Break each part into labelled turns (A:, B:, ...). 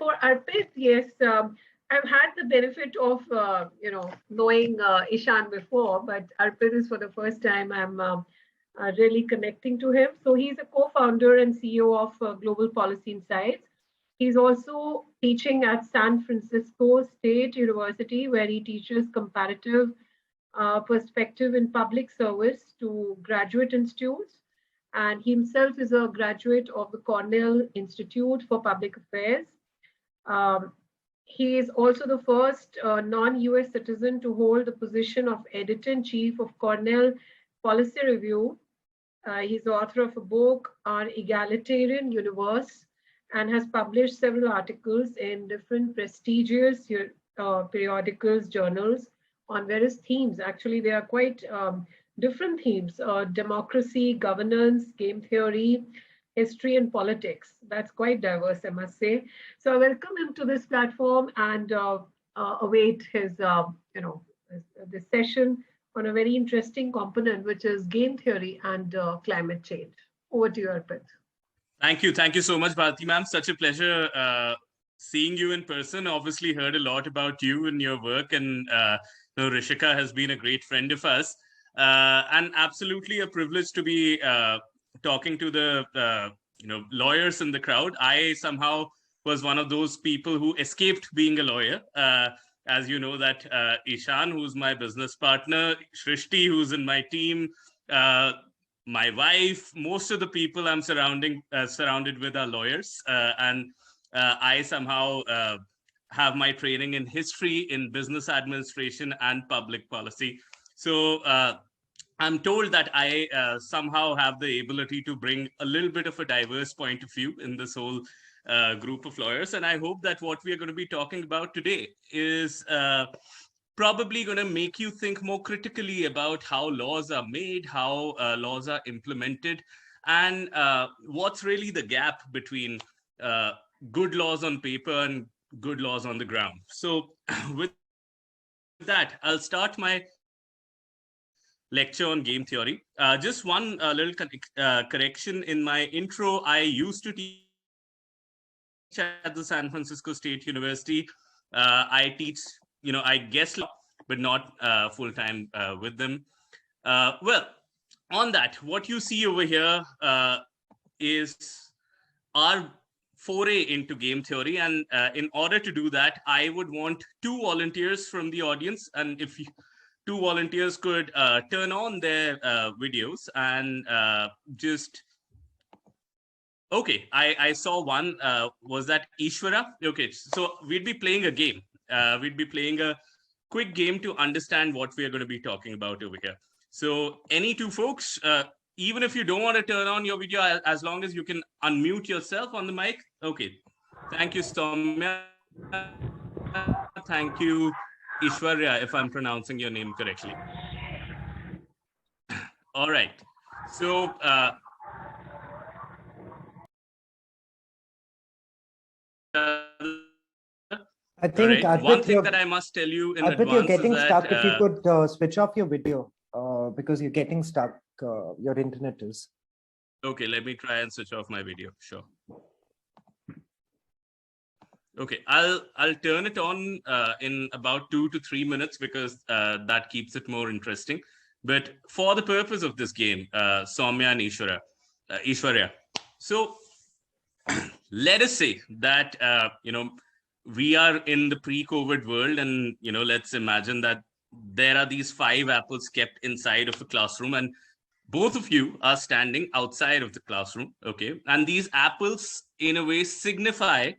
A: For Arpit, yes, I've had the benefit of knowing Ishan before, but Arpit is for the first time I'm really connecting to him. So he's a co-founder and CEO of Global Policy Insights. He's also teaching at San Francisco State University, where he teaches comparative perspective in public service to graduate institutes. And he himself is a graduate of the Cornell Institute for Public Affairs. Um, he is also the first non-US citizen to hold the position of editor-in-chief of Cornell Policy Review. He's the author of a book, Our Egalitarian Universe, and has published several articles in different prestigious periodicals, journals on various themes. Actually, they are quite different themes: democracy, governance, game theory, history, and politics. That's quite diverse, I must say. So I welcome him to this platform and await his, this session on a very interesting component, which is game theory and climate change. Over to you, Arpit.
B: Thank you. Thank you so much, Bharti ma'am. Such a pleasure seeing you in person. Obviously heard a lot about you and your work, and Rishika has been a great friend of us. And absolutely a privilege to be talking to the lawyers in the crowd. I somehow was one of those people who escaped being a lawyer. As you know, that Ishan, who's my business partner, Shrishti, who's in my team, my wife, most of the people I'm surrounded with are lawyers, and I somehow have my training in history, in business administration, and public policy. So I'm told that I somehow have the ability to bring a little bit of a diverse point of view in this whole group of lawyers. And I hope that what we are going to be talking about today is probably going to make you think more critically about how laws are made, how laws are implemented, and what's really the gap between good laws on paper and good laws on the ground. So with that, I'll start my lecture on game theory. Just one little correction in my intro. I used to teach at the San Francisco State University. I teach, I guess, but not full-time with them. Well, on that, what you see over here is our foray into game theory. And in order to do that, I would want 2 volunteers from the audience. And if 2 volunteers could turn on their videos and just... Okay, I saw one. Was that Ishwara? Okay, so we'd be playing a game. We'd be playing a quick game to understand what we are going to be talking about over here. So any 2 folks, even if you don't want to turn on your video, as long as you can unmute yourself on the mic. Okay, thank you, Soumya. Thank you, Ishwarya, if I'm pronouncing your name correctly. All right, so...
C: I think
B: right. One thing that I must tell you in advance
C: you're getting
B: is
C: stuck.
B: that,
C: if you could switch off your video because you're getting stuck. Your internet is.
B: Okay, let me try and switch off my video. Sure. Okay, I'll turn it on in about 2 to 3 minutes because that keeps it more interesting. But for the purpose of this game, Soumya and Ishwarya. So let us say that we are in the pre-COVID world, and let's imagine that there are these 5 apples kept inside of a classroom, and both of you are standing outside of the classroom. Okay, and these apples in a way signify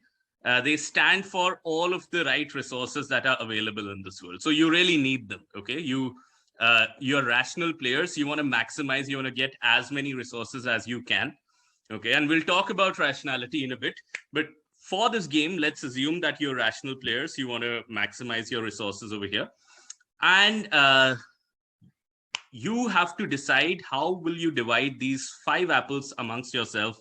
B: they stand for all of the right resources that are available in this world. So you really need them. Okay, you're rational players. You want to maximize, you want to get as many resources as you can. Okay, and we'll talk about rationality in a bit, but for this game, let's assume that you're rational players. You want to maximize your resources over here, and you have to decide how will you divide these 5 apples amongst yourself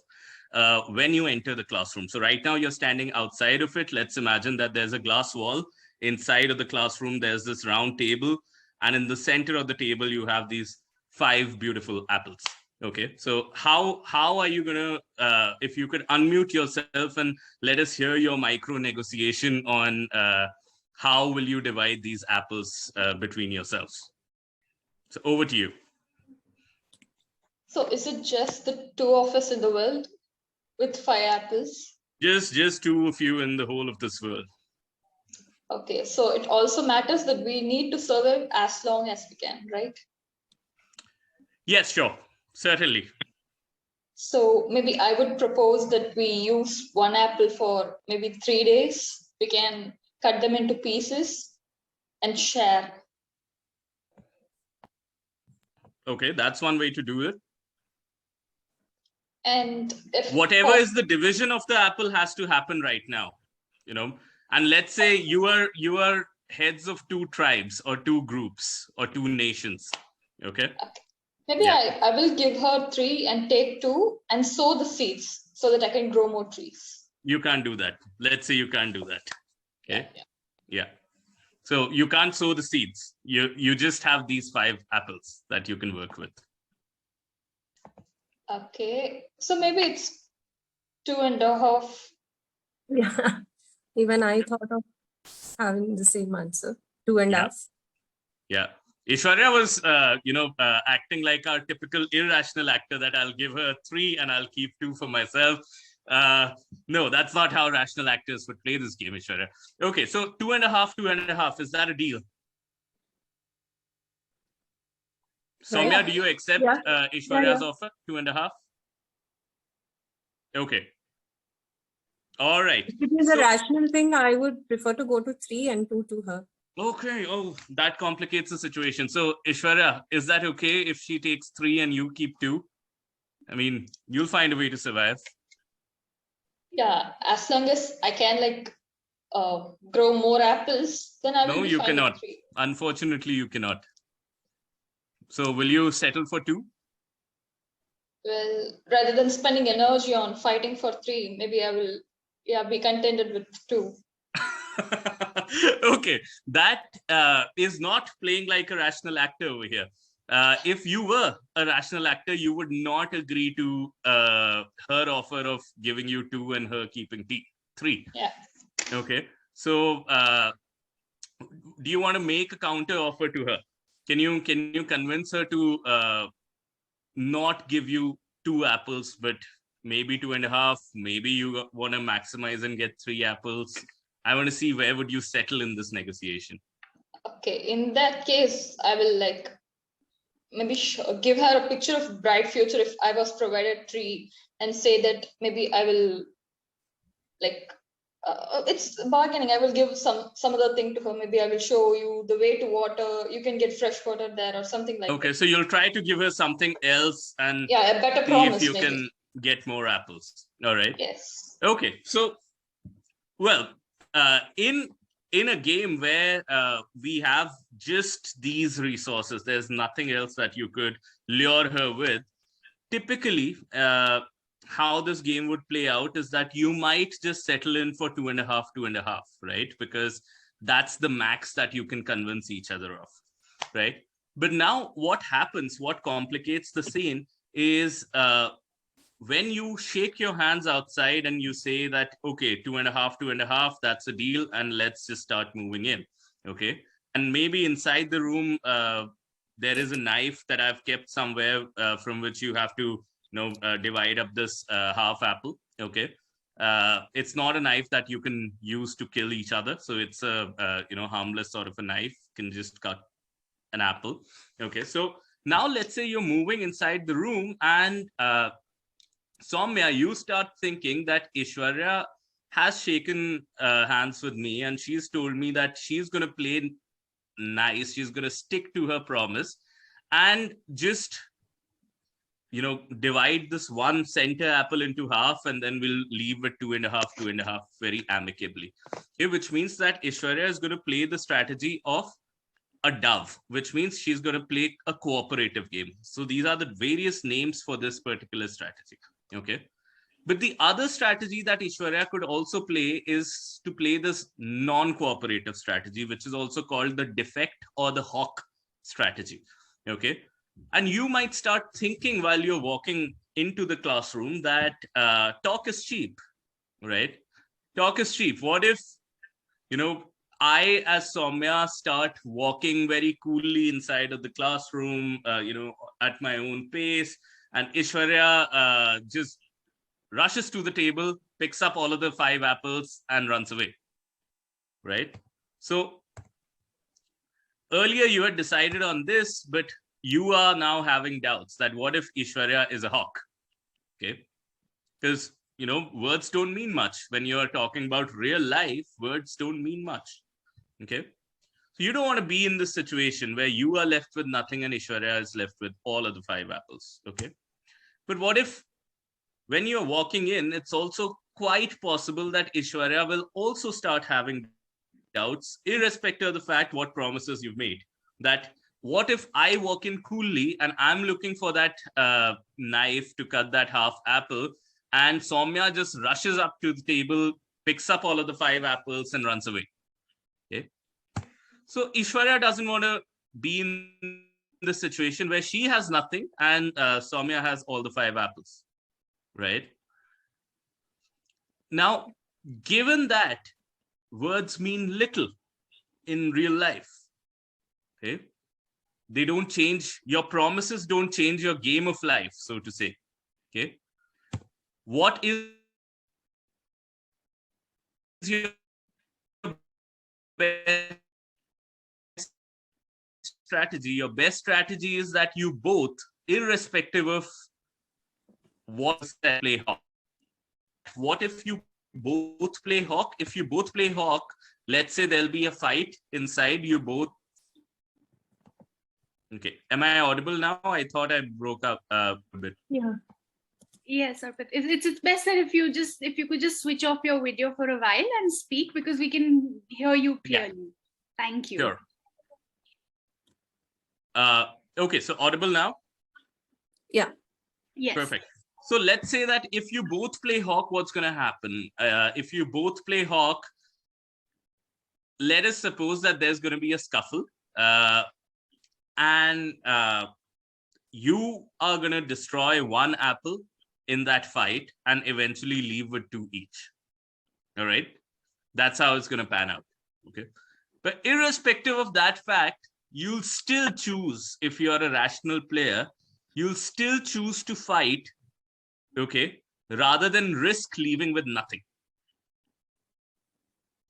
B: when you enter the classroom. So right now you're standing outside of it. Let's imagine that there's a glass wall. Inside of the classroom, there's this round table, and in the center of the table, you have these 5 beautiful apples. Okay, so how are you gonna, if you could unmute yourself and let us hear your micro negotiation on how will you divide these apples between yourselves? So over to you.
D: So is it just the two of us in the world with 5 apples?
B: Just two of you in the whole of this world.
D: Okay, so it also matters that we need to survive as long as we can, right?
B: Yes, sure, certainly.
D: So maybe I would propose that we use 1 apple for maybe 3 days. We can cut them into pieces and share.
B: Okay, that's one way to do it.
D: And if
B: whatever is the division of the apple has to happen right now, you know. And let's say you are heads of 2 tribes or 2 groups or 2 nations. Okay.
D: Maybe
B: Yeah.
D: I will give her 3 and take 2 and sow the seeds so that I can grow more trees.
B: You can't do that. Let's say you can't do that. Okay.
D: Yeah.
B: So you can't sow the seeds. You just have these 5 apples that you can work with.
D: Okay. So maybe it's 2.5.
E: Yeah. Even I thought of having the same answer, 2.5.
B: Yeah. Ishwarya was, acting like our typical irrational actor that I'll give her 3 and I'll keep 2 for myself. No, that's not how rational actors would play this game, Ishwarya. Okay, so 2.5, is that a deal? Soumya, do you accept Ishwarya's offer? 2.5? Okay. All right.
E: If it is a rational thing, I would prefer to go to 3 and 2 to her.
B: Okay. Oh, that complicates the situation. So, Ishwarya, is that okay if she takes 3 and you keep 2? I mean, you'll find a way to survive.
D: Yeah, as long as I can grow more apples, then I will
B: No,
D: be
B: you
D: fine
B: cannot.
D: with 3.
B: Unfortunately, you cannot. So, will you settle for 2?
D: Well, rather than spending energy on fighting for 3, maybe I will, be contented with 2.
B: Okay, that is not playing like a rational actor over here. If you were a rational actor, you would not agree to her offer of giving you 2 and her keeping 3.
D: Yeah.
B: Okay, so do you want to make a counter offer to her? Can you convince her to not give you 2 apples, but maybe 2.5? Maybe you want to maximize and get 3 apples. I want to see where would you settle in this negotiation.
D: Okay, in that case, I will maybe give her a picture of bright future if I was provided 3 and say that maybe I will it's bargaining. I will give some other thing to her. Maybe I will show you the way to water. You can get fresh water there or something like that.
B: Okay, so you'll try to give her something else and
D: a better
B: see
D: promise,
B: if you
D: maybe.
B: can get more apples. All right.
D: Yes.
B: Okay, so in a game where we have just these resources, there's nothing else that you could lure her with. Typically, how this game would play out is that you might just settle in for 2.5, right? Because that's the max that you can convince each other of, right? But now what happens, what complicates the scene is when you shake your hands outside and you say that, okay, 2.5, that's a deal, and let's just start moving in, okay? And maybe inside the room, there is a knife that I've kept somewhere from which you have to divide up this half apple. Okay, it's not a knife that you can use to kill each other, so it's a harmless sort of a knife. You can just cut an apple. Okay, so now let's say you're moving inside the room, and Soumya, you start thinking that Ishwarya has shaken hands with me, and she's told me that she's going to play nice. She's going to stick to her promise and just divide this one center apple into half, and then we'll leave it 2.5 very amicably. Okay, which means that Ishwarya is going to play the strategy of a dove, which means she's going to play a cooperative game. So these are the various names for this particular strategy. Okay, but the other strategy that Ishwarya could also play is to play this non-cooperative strategy, which is also called the defect or the hawk strategy. Okay, And you might start thinking while you're walking into the classroom that talk is cheap, right? Talk is cheap. What if, I, as Soumya, start walking very coolly inside of the classroom, at my own pace, and Ishwarya just rushes to the table, picks up all of the 5 apples, and runs away, right? So earlier you had decided on this, but you are now having doubts that what if Ishwarya is a hawk, okay? Because, words don't mean much. When you're talking about real life, words don't mean much, okay? So you don't want to be in this situation where you are left with nothing and Ishwarya is left with all of the 5 apples, okay? But what if when you're walking in, it's also quite possible that Ishwarya will also start having doubts, irrespective of the fact what promises you've made. That what if I walk in coolly and I'm looking for that knife to cut that half apple, and Soumya just rushes up to the table, picks up all of the 5 apples and runs away. Okay. So Ishwarya doesn't want to be in the situation where she has nothing and Soumya has all the 5 apples, right? Now, given that words mean little in real life, okay, they don't change, your promises don't change your game of life, so to say, okay? What is your best strategy? Your best strategy is that you both, irrespective of what play hawk. What if you both play hawk? If you both play hawk, let's say there'll be a fight inside, you both. Okay, am I audible now? I thought I broke up a bit.
F: Yeah. Yes, Arpit. It's best that if you could just switch off your video for a while and speak, because we can hear you clearly. Yeah. Thank you.
B: Sure. Okay, so audible now?
E: Yeah.
F: Yes.
B: Perfect. So let's say that if you both play hawk, what's going to happen? If you both play hawk, let us suppose that there's going to be a scuffle, and you are going to destroy 1 apple in that fight and eventually leave with 2 each. All right. That's how it's going to pan out. Okay. But irrespective of that fact, you'll still choose, if you're a rational player, you'll still choose to fight, okay, rather than risk leaving with nothing.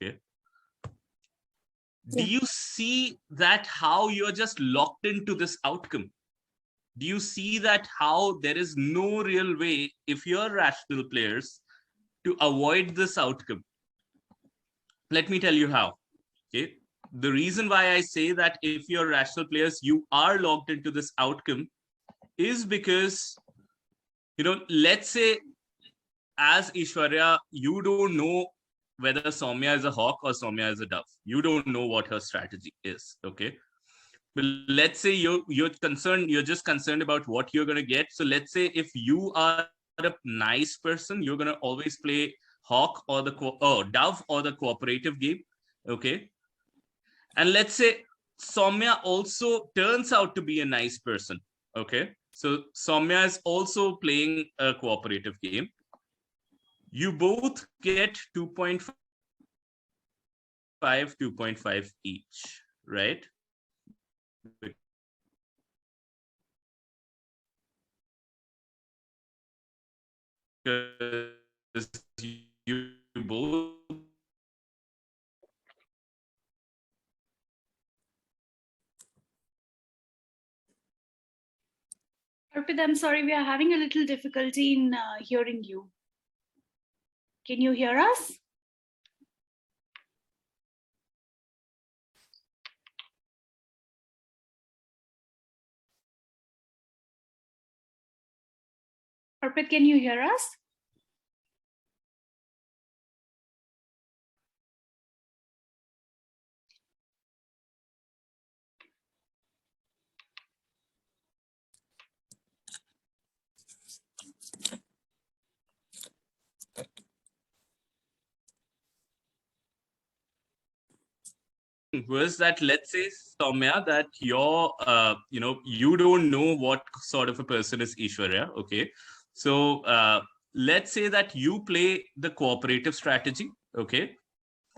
B: Okay. Do you see that how you're just locked into this outcome? Do you see that how there is no real way, if you're rational players, to avoid this outcome? Let me tell you how. Okay. The reason why I say that if you're rational players, you are locked into this outcome is because, let's say as Ishwarya, you don't know whether Soumya is a hawk or Soumya is a dove. You don't know what her strategy is. Okay. But let's say you're concerned, you're just concerned about what you're going to get. So let's say if you are a nice person, you're going to always play hawk or the dove or the cooperative game. Okay. And let's say Soumya also turns out to be a nice person. Okay. So Soumya is also playing a cooperative game. You both get 2.5, 2.5 each, right? Because you both
F: Arpit, I'm sorry, we are having a little difficulty in hearing you. Can you hear us? Arpit, can you hear us?
B: was that, let's say, Soumya, that you're, you don't know what sort of a person is Ishwarya. Okay. So let's say that you play the cooperative strategy. Okay.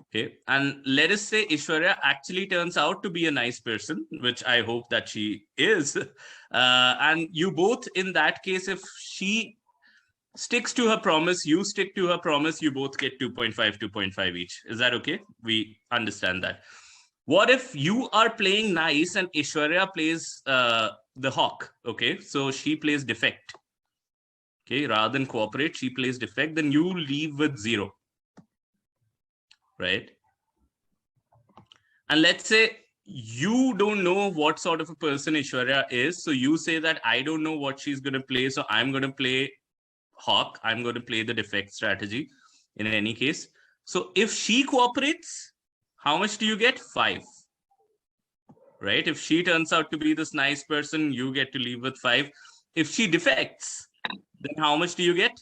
B: Okay. And let us say Ishwarya actually turns out to be a nice person, which I hope that she is. And you both, in that case, if she sticks to her promise, you stick to her promise, you both get 2.5, 2.5 each. Is that okay? We understand that. What if you are playing nice and Ishwarya plays the hawk? Okay, so she plays defect. Okay, rather than cooperate, she plays defect, then you leave with 0. Right? And let's say you don't know what sort of a person Ishwarya is. So you say that I don't know what she's going to play. So I'm going to play hawk. I'm going to play the defect strategy in any case. So if she cooperates, how much do you get? 5. Right? If she turns out to be this nice person, you get to leave with 5. If she defects, then how much do you get?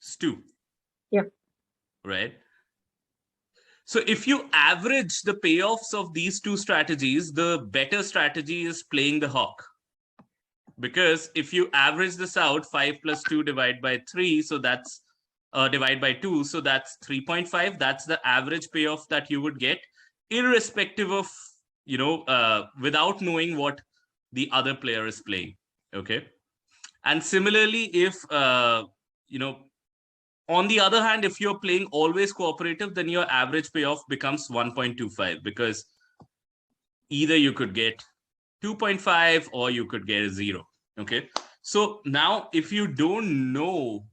B: It's 2.
E: Yeah.
B: Right? So if you average the payoffs of these two strategies, the better strategy is playing the hawk. Because if you average this out, 5 plus 2 divided by 3, so that's divide by 2, so that's 3.5. That's the average payoff that you would get, irrespective of, without knowing what the other player is playing. Okay. And similarly, if, on the other hand, if you're playing always cooperative, then your average payoff becomes 1.25, because either you could get 2.5 or you could get a 0. Okay. So now if you don't know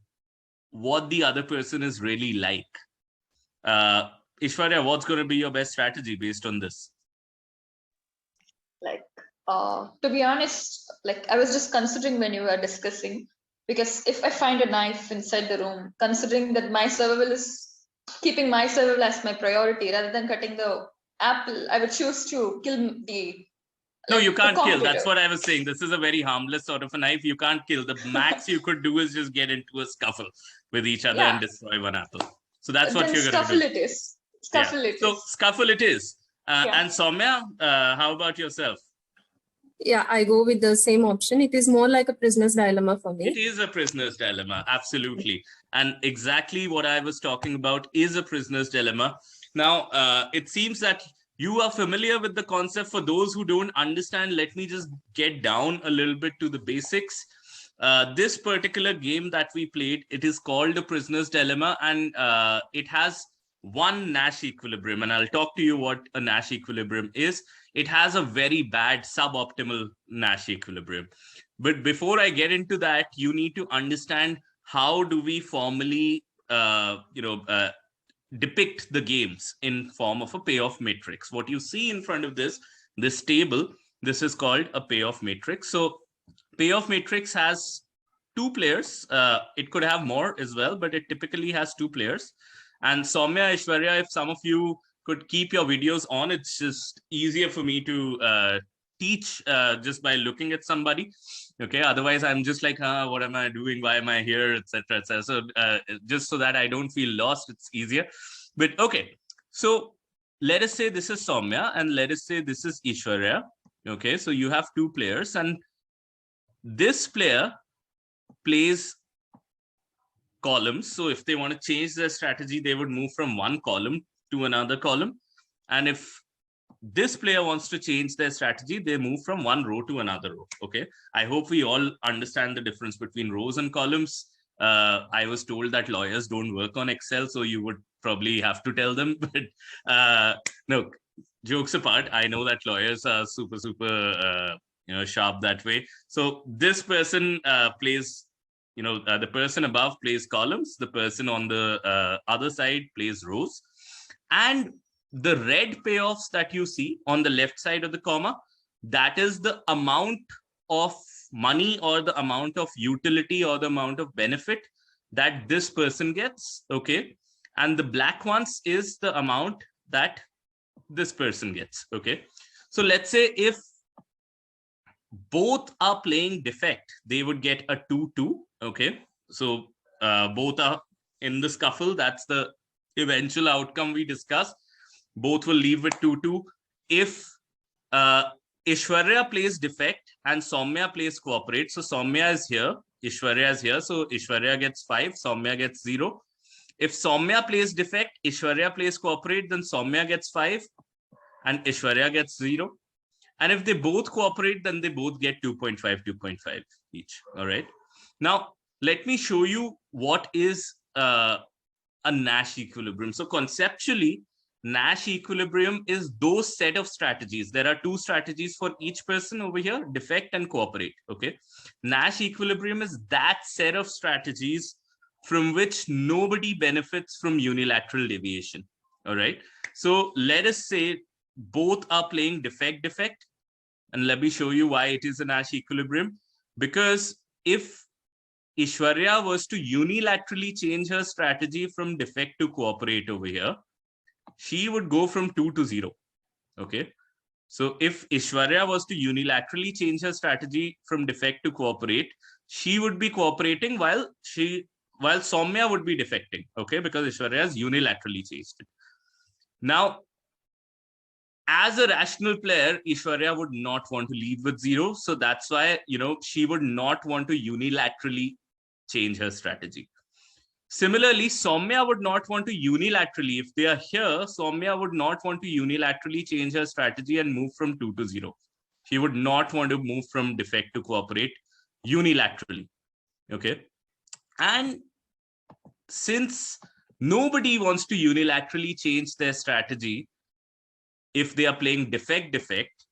B: what the other person is really like, Ishwarya, what's going to be your best strategy based on this?
D: To be honest, I was just considering when you were discussing, because if I find a knife inside the room, considering that my survival is keeping my survival as my priority rather than cutting the apple, I would choose to kill the.
B: No, you can't kill. That's what I was saying. This is a very harmless sort of a knife. You can't kill. The max you could do is just get into a scuffle with each other and destroy one apple. So that's what you're going to do.
D: Scuffle it is. Scuffle it is.
B: So scuffle it is. And Soumya, how about yourself?
E: Yeah, I go with the same option. It is more like a prisoner's dilemma for me.
B: It is a prisoner's dilemma, absolutely. And exactly what I was talking about is a prisoner's dilemma. Now, it seems that you are familiar with the concept. For those who don't understand, let me just get down a little bit to the basics. This particular game that we played, it is called a prisoner's dilemma, and it has one Nash equilibrium. And I'll talk to you what a Nash equilibrium is. It has a very bad suboptimal Nash equilibrium. But before I get into that, you need to understand how do we formally, depict the games in form of a payoff matrix. What you see in front of this table, this is called a payoff matrix. So payoff matrix has 2 players. It could have more as well, but it typically has 2 players. And Soumya, Ishwarya, if some of you could keep your videos on, it's just easier for me to teach just by looking at somebody. Okay, otherwise I'm just like, what am I doing? Why am I here? Etc. etc. So just so that I don't feel lost, it's easier. But okay, so let us say this is Soumya and let us say this is Ishwarya. Okay, so you have 2 players and this player plays columns. So if they want to change their strategy, they would move from one column to another column. And if this player wants to change their strategy, they move from one row to another row. Okay, I hope we all understand the difference between rows and columns. I was told that lawyers don't work on Excel, so you would probably have to tell them. But no, jokes apart, I know that lawyers are super sharp that way. So this person plays, the person above plays columns, the person on the other side plays rows, and the red payoffs that you see on the left side of the comma, that is the amount of money or the amount of utility or the amount of benefit that this person gets. Okay, and the black ones is the amount that this person gets. Okay, so let's say if both are playing defect, they would get a 2-2. Okay, so both are in the scuffle. That's the eventual outcome we discussed. both will leave with 2-2. If Ishwarya plays defect and Soumya plays cooperate, so Soumya is here, Ishwarya is here, so Ishwarya gets 5, Soumya gets 0. If Soumya plays defect, Ishwarya plays cooperate, then Soumya gets 5 and Ishwarya gets 0. And if they both cooperate, then they both get 2.5, 2.5 each. All right. Now, let me show you what is a Nash equilibrium. So conceptually, Nash equilibrium is those set of strategies. There are 2 strategies for each person over here, defect and cooperate. Okay. Nash equilibrium is that set of strategies from which nobody benefits from unilateral deviation. All right. So let us say both are playing defect, defect. And let me show you why it is a Nash equilibrium. Because if Ishwarya was to unilaterally change her strategy from defect to cooperate over here, she would go from 2 to 0. Okay. So if Ishwarya was to unilaterally change her strategy from defect to cooperate, she would be cooperating while Soumya would be defecting. Okay. Because Ishwarya has unilaterally changed it. Now, as a rational player, Ishwarya would not want to lead with 0. So that's why, she would not want to unilaterally change her strategy. Similarly, Soumya would not want to unilaterally, if they are here, Soumya would not want to unilaterally change her strategy and move from 2 to 0. She would not want to move from defect to cooperate unilaterally. Okay. And since nobody wants to unilaterally change their strategy, if they are playing defect, defect,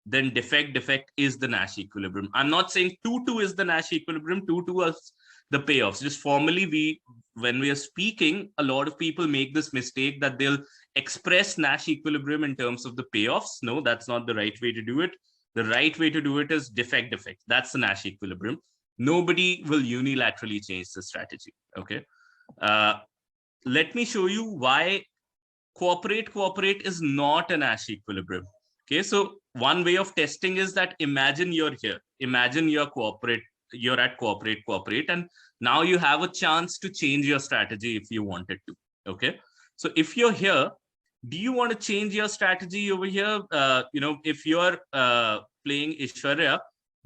B: then defect, defect is the Nash equilibrium. I'm not saying 2-2 is the Nash equilibrium, 2-2 is the payoffs. Just formally, when we are speaking, a lot of people make this mistake that they'll express Nash equilibrium in terms of the payoffs. No, that's not the right way to do it. The right way to do it is defect, defect. That's the Nash equilibrium. Nobody will unilaterally change the strategy. Okay. Let me show you why cooperate, cooperate is not a Nash equilibrium. Okay, so one way of testing is that imagine you're here. Imagine you're at cooperate, cooperate, and now you have a chance to change your strategy if you wanted to. Okay, so if you're here, do you want to change your strategy over here? If you're playing Ishwarya,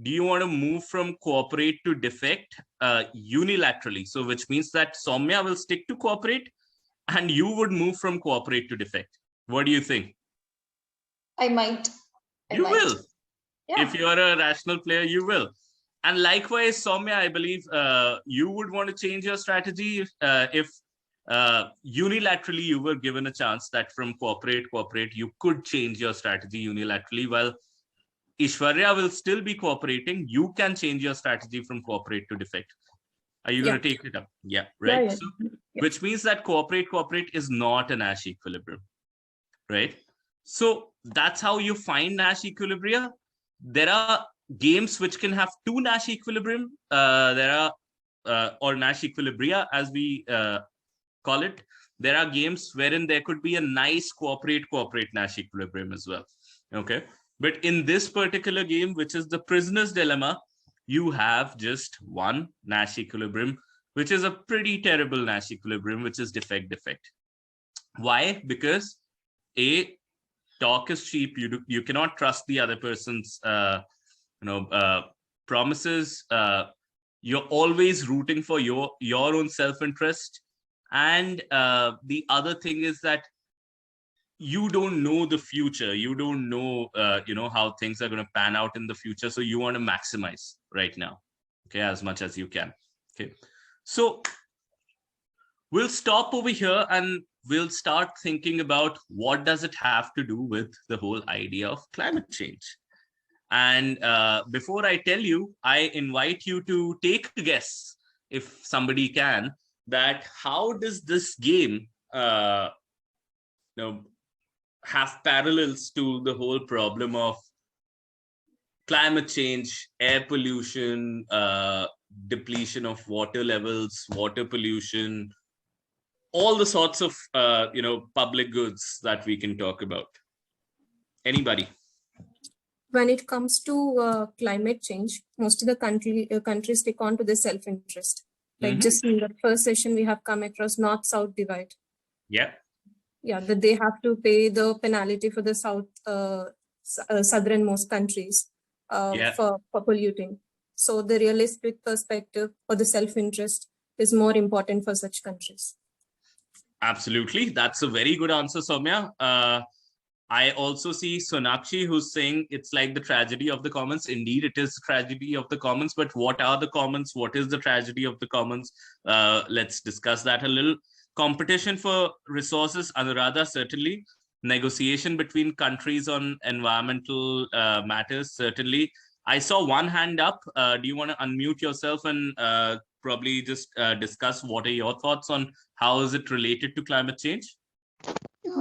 B: do you want to move from cooperate to defect unilaterally? So which means that Soumya will stick to cooperate and you would move from cooperate to defect. What do you think?
D: I might.
B: You will.
D: Yeah.
B: If you're a rational player, you will. And likewise, Soumya, I believe you would want to change your strategy if unilaterally you were given a chance that from cooperate, cooperate, you could change your strategy unilaterally. While Ishwarya will still be cooperating, you can change your strategy from cooperate to defect. Are you going to take it up? Yeah, right.
E: Yeah.
B: So, which means that cooperate, cooperate is not a Nash equilibrium, right? So that's how you find Nash equilibria. There are games which can have 2 Nash equilibrium. There are, or Nash equilibria as we call it. There are games wherein there could be a nice cooperate, cooperate Nash equilibrium as well. Okay. But in this particular game, which is the prisoner's dilemma, you have just one Nash equilibrium, which is a pretty terrible Nash equilibrium, which is defect, defect. Why? Because talk is cheap. You cannot trust the other person's promises. You're always rooting for your own self-interest. And the other thing is that you don't know the future. You don't know, how things are going to pan out in the future. So you want to maximize right now, okay, as much as you can. Okay, so we'll stop over here and we'll start thinking about what does it have to do with the whole idea of climate change. And before I tell you, I invite you to take a guess, if somebody can, that how does this game have parallels to the whole problem of climate change, air pollution, depletion of water levels, water pollution, all the sorts of public goods that we can talk about. Anybody?
E: When it comes to climate change, most of the countries stick on to the self-interest. Like just in the first session, we have come across North-South divide.
B: Yeah.
E: that they have to pay the penalty for the southernmost countries for polluting. So the realistic perspective or the self-interest is more important for such countries.
B: Absolutely. That's a very good answer, Soumya. I also see Sonakshi, who's saying it's like the tragedy of the commons. Indeed, it is tragedy of the commons, but what are the commons? What is the tragedy of the commons? Let's discuss that a little. Competition for resources, Anuradha, certainly. Negotiation between countries on environmental matters, certainly. I saw one hand up. Do you want to unmute yourself and probably just discuss what are your thoughts on how is it related to climate change?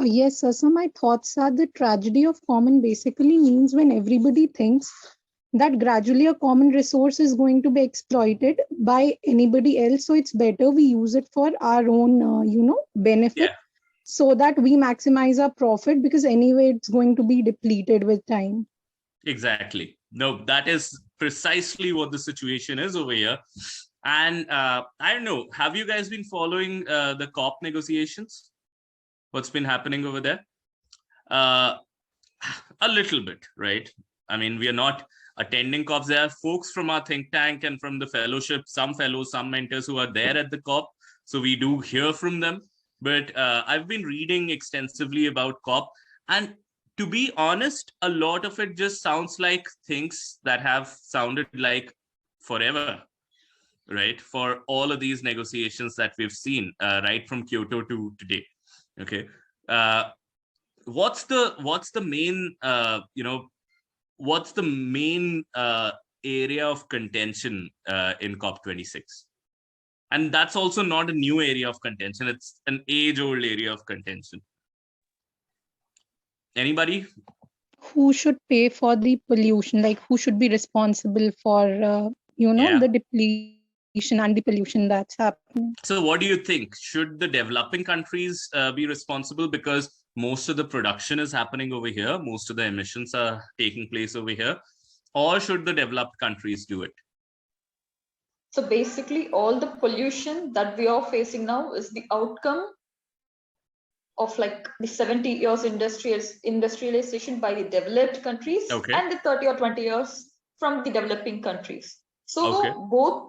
G: Yes, sir. So my thoughts are the tragedy of common basically means when everybody thinks that gradually a common resource is going to be exploited by anybody else. So it's better we use it for our own, benefit so that we maximize our profit, because anyway, it's going to be depleted with time.
B: Exactly. No, that is precisely what the situation is over here. And I don't know, have you guys been following the COP negotiations? What's been happening over there? A little bit, right? I mean, we are not attending COPs. There are folks from our think tank and from the fellowship, some fellows, some mentors who are there at the COP. So we do hear from them. But I've been reading extensively about COP. And to be honest, a lot of it just sounds like things that have sounded like forever, right? For all of these negotiations that we've seen, right from Kyoto to today. Okay, what's the main what's the main area of contention in COP26? And that's also not a new area of contention; it's an age-old area of contention. Anybody?
G: Who should pay for the pollution? Like, who should be responsible for the depletion and the pollution that's happening?
B: So what do you think? Should the developing countries be responsible, because most of the production is happening over here, most of the emissions are taking place over here, or should the developed countries do it?
D: So basically all the pollution that we are facing now is the outcome of like the 70 years industrialization by the developed countries and the 30 or 20 years from the developing countries. So both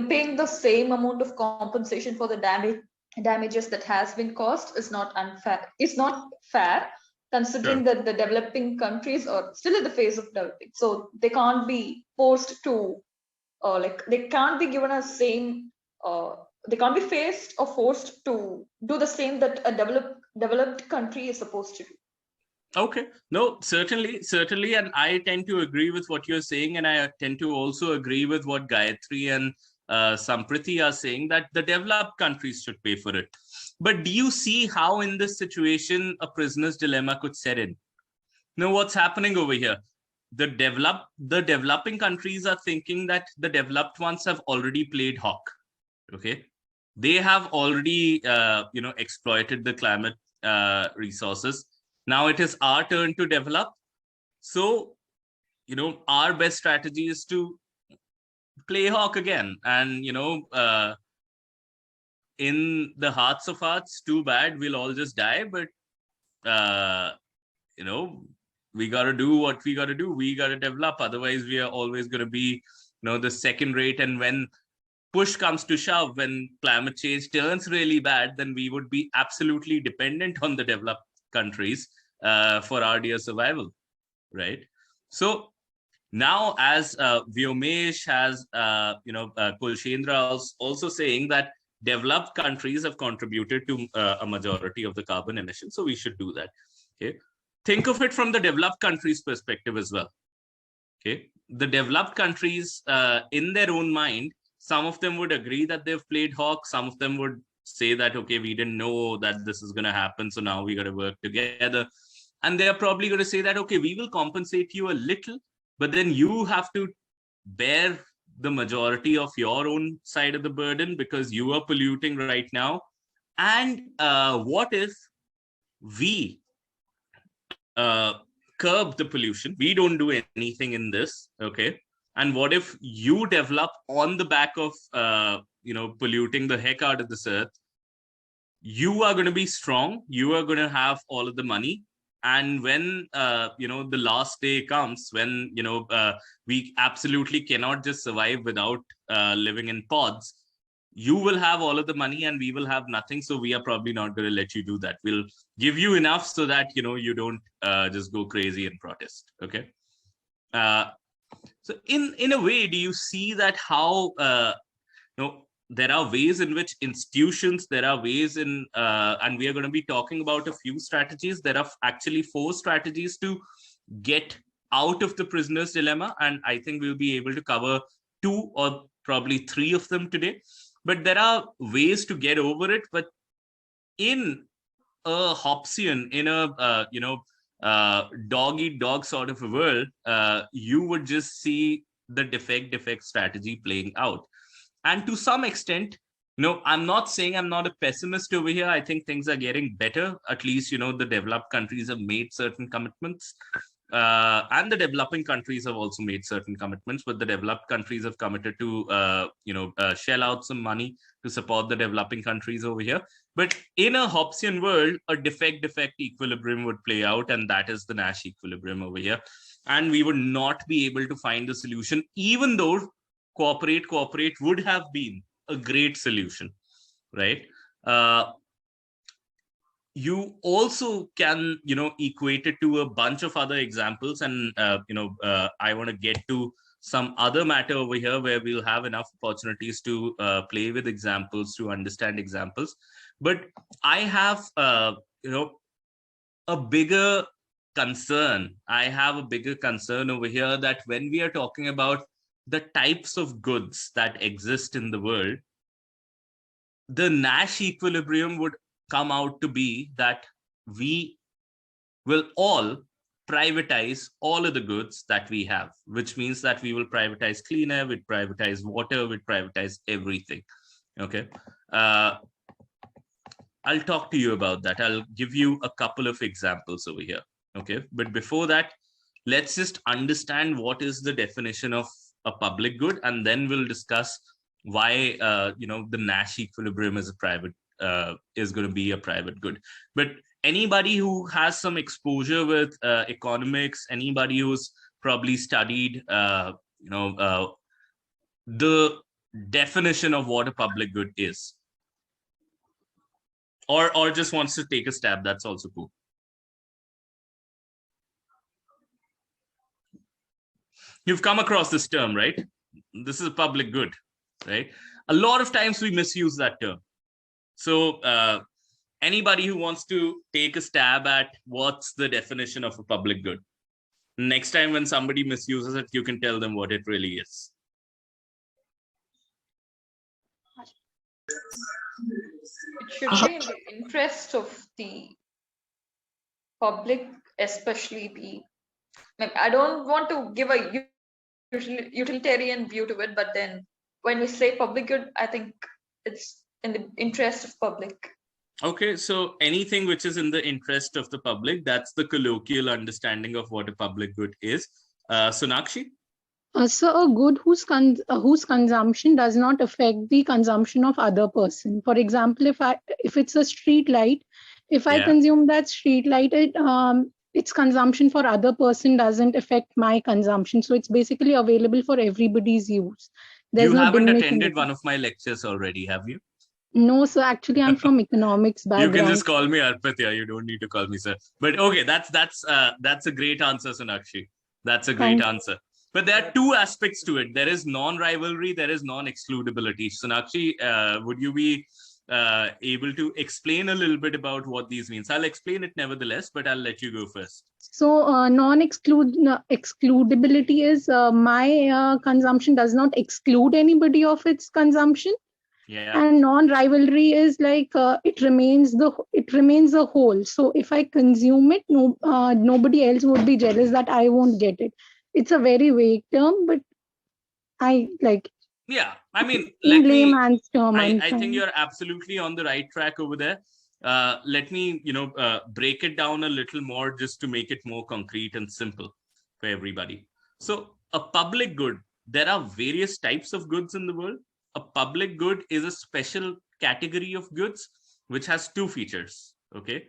D: paying the same amount of compensation for the damages that has been caused is not unfair. It's not fair, considering that the developing countries are still in the phase of developing. So they can't be forced to, they can't be given a same, they can't be faced or forced to do the same that a developed country is supposed to do.
B: Okay, no, certainly. And I tend to agree with what you're saying. And I tend to also agree with what Gayatri and Sampriti are saying, that the developed countries should pay for it. But do you see how in this situation a prisoner's dilemma could set in? Now, what's happening over here? The developing countries are thinking that the developed ones have already played hawk. Okay, they have already exploited the climate resources. Now it is our turn to develop. So, our best strategy is to play hawk again. And, in the hearts of hearts, too bad, we'll all just die. But, we got to do what we got to do. We got to develop. Otherwise, we are always going to be, the second rate. And when push comes to shove, when climate change turns really bad, then we would be absolutely dependent on the developed countries for our dear survival, right? So now, as Vyomesh has, Kulshendra also saying that developed countries have contributed to a majority of the carbon emissions, so we should do that. Okay, think of it from the developed countries' perspective as well. Okay, the developed countries, in their own mind, some of them would agree that they've played hawk. Some of them would say that, okay, we didn't know that this is going to happen, so now we got to work together. And they're probably going to say that, okay, we will compensate you a little, but then you have to bear the majority of your own side of the burden because you are polluting right now. And what if we curb the pollution? We don't do anything in this, okay? And what if you develop on the back of, polluting the heck out of this earth? you are going to be strong, you are going to have all of the money, and when the last day comes, when we absolutely cannot just survive without living in pods, you will have all of the money and we will have nothing. So we are probably not going to let you do that. We'll give you enough so that you don't just go crazy and protest. Okay. So in a way, do you see that how there are ways in which institutions, there are ways in, and we are going to be talking about a few strategies. There are actually 4 strategies to get out of the prisoner's dilemma. And I think we'll be able to cover 2 or probably 3 of them today. But there are ways to get over it. But in a Hobbesian, in a, dog-eat-dog sort of a world, you would just see the defect strategy playing out. And to some extent, I'm not saying I'm not a pessimist over here. I think things are getting better. At least, the developed countries have made certain commitments. And the developing countries have also made certain commitments, but the developed countries have committed to, shell out some money to support the developing countries over here. But in a Hobbesian world, a defect equilibrium would play out, and that is the Nash equilibrium over here. And we would not be able to find a solution, even though cooperate would have been a great solution, right? You also can, equate it to a bunch of other examples. And, I want to get to some other matter over here where we'll have enough opportunities to play with examples, to understand examples. But I have, a bigger concern. I have a bigger concern over here that when we are talking about the types of goods that exist in the world, the Nash equilibrium would come out to be that we will all privatize all of the goods that we have, which means that we will privatize clean air, we'd privatize water, we'd privatize everything. Okay. I'll talk to you about that. I'll give you a couple of examples over here. Okay. But before that, let's just understand what is the definition of a public good, and then we'll discuss why the Nash equilibrium is is going to be a private good. But anybody who has some exposure with economics, anybody who's probably studied the definition of what a public good is, or just wants to take a stab, that's also cool. You've come across this term, right? This is a public good, right? A lot of times we misuse that term. So anybody who wants to take a stab at what's the definition of a public good, next time when somebody misuses it, you can tell them what it really is.
D: It should be in the interest of the public, especially I don't want to give a utilitarian view to it, but then when we say public good, I think it's in the interest of public.
B: Okay, so anything which is in the interest of the public, that's the colloquial understanding of what a public good is. Sonakshi?
G: So a good whose consumption does not affect the consumption of other person. For example, if it's a street light, if I consume that street light, its consumption for other person doesn't affect my consumption. So it's basically available for everybody's use.
B: You haven't attended one of my lectures already, have you?
G: No, sir. Actually, I'm from economics background.
B: You can just call me Arpit. Yeah, you don't need to call me sir. But okay, that's a great answer, Sonakshi. That's a great answer. But there are 2 aspects to it. There is non-rivalry, there is non-excludability. Sonakshi, would you be able to explain a little bit about what these means? I'll explain it nevertheless, but I'll let you go first.
G: So non-excludability is my consumption does not exclude anybody of its consumption.
B: Yeah.
G: And non-rivalry is like it remains a whole. So if I consume it, nobody else would be jealous that I won't get it. It's a very vague term, but I like.
B: Yeah, I mean,
G: in layman's term,
B: I think you're absolutely on the right track over there. Let me, break it down a little more just to make it more concrete and simple for everybody. So a public good, there are various types of goods in the world. A public good is a special category of goods which has two features, okay?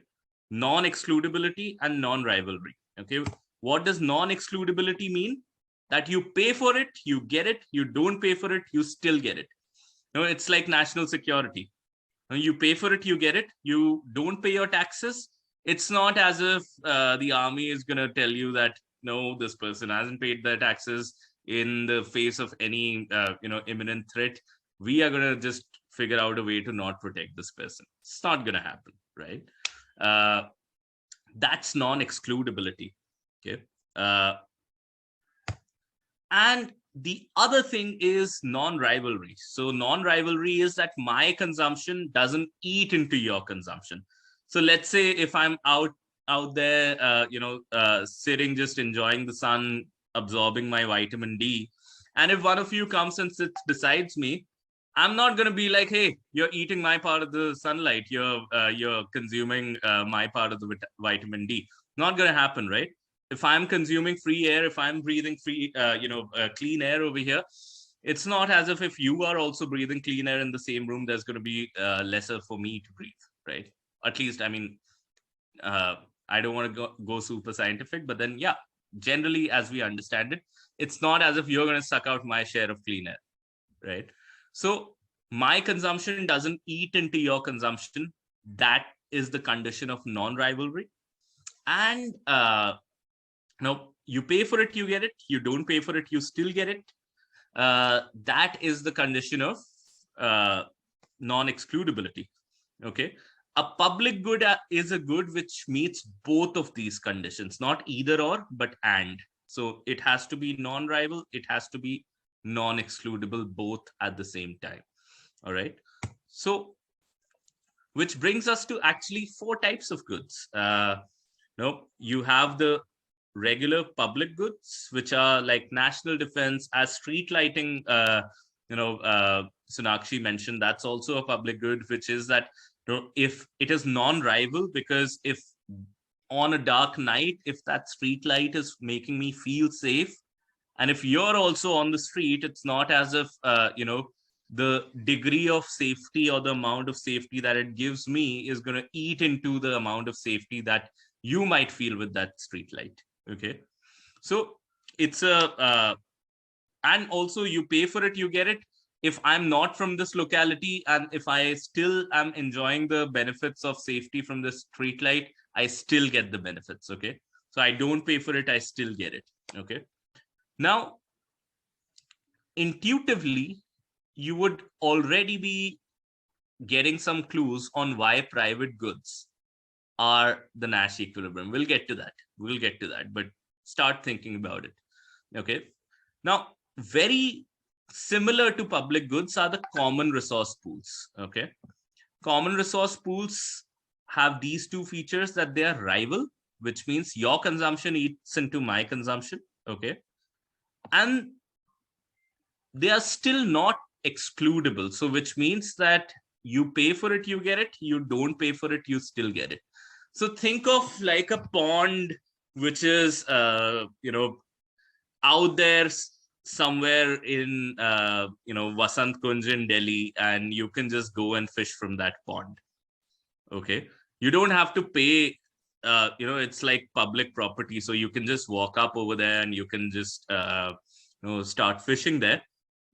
B: Non-excludability and non-rivalry, okay? What does non-excludability mean? That you pay for it, you get it. You don't pay for it, you still get it. It's like national security. You pay for it, you get it. You don't pay your taxes. It's not as if the army is going to tell you that, no, this person hasn't paid their taxes in the face of any imminent threat. We are going to just figure out a way to not protect this person. It's not going to happen, right? That's non-excludability, okay? And the other thing is non-rivalry. So non-rivalry is that my consumption doesn't eat into your consumption. So let's say if I'm out there, sitting, just enjoying the sun, absorbing my vitamin D, and if one of you comes and sits beside me, I'm not going to be like, hey, you're eating my part of the sunlight. You're consuming my part of the vitamin D. Not going to happen, right? If I'm consuming free air, if I'm breathing free, clean air over here, it's not as if you are also breathing clean air in the same room, there's going to be lesser for me to breathe, right? At least, I mean, I don't want to go super scientific, but then, yeah, generally, as we understand it, it's not as if you're going to suck out my share of clean air, right? So my consumption doesn't eat into your consumption. That is the condition of non-rivalry. And now, you pay for it, you get it. You don't pay for it, you still get it. That is the condition of non-excludability, okay? A public good is a good which meets both of these conditions, not either or, but and. So it has to be non-rival, it has to be non-excludable, both at the same time, all right? So, which brings us to actually 4 types of goods. You have the regular public goods, which are like national defense, as street lighting, Sonakshi mentioned, that's also a public good, which is that if it is non-rival, because if on a dark night, if that street light is making me feel safe, and if you're also on the street, it's not as if, the degree of safety or the amount of safety that it gives me is going to eat into the amount of safety that you might feel with that street light. Okay, so it's and also you pay for it, you get it. If I'm not from this locality and if I still am enjoying the benefits of safety from the street light, I still get the benefits. Okay, so I don't pay for it, I still get it. Okay, now intuitively, you would already be getting some clues on why private goods are the Nash equilibrium. We'll get to that, but start thinking about it. Okay, now very similar to public goods are the common resource pools. Okay, common resource pools have these 2 features, that they are rival, which means your consumption eats into my consumption. Okay, and they are still not excludable. So which means that you pay for it, you get it. You don't pay for it, you still get it. So think of like a pond, which is, out there somewhere in, Vasant Kunj in Delhi, and you can just go and fish from that pond. Okay. You don't have to pay, it's like public property. So you can just walk up over there and you can just, start fishing there.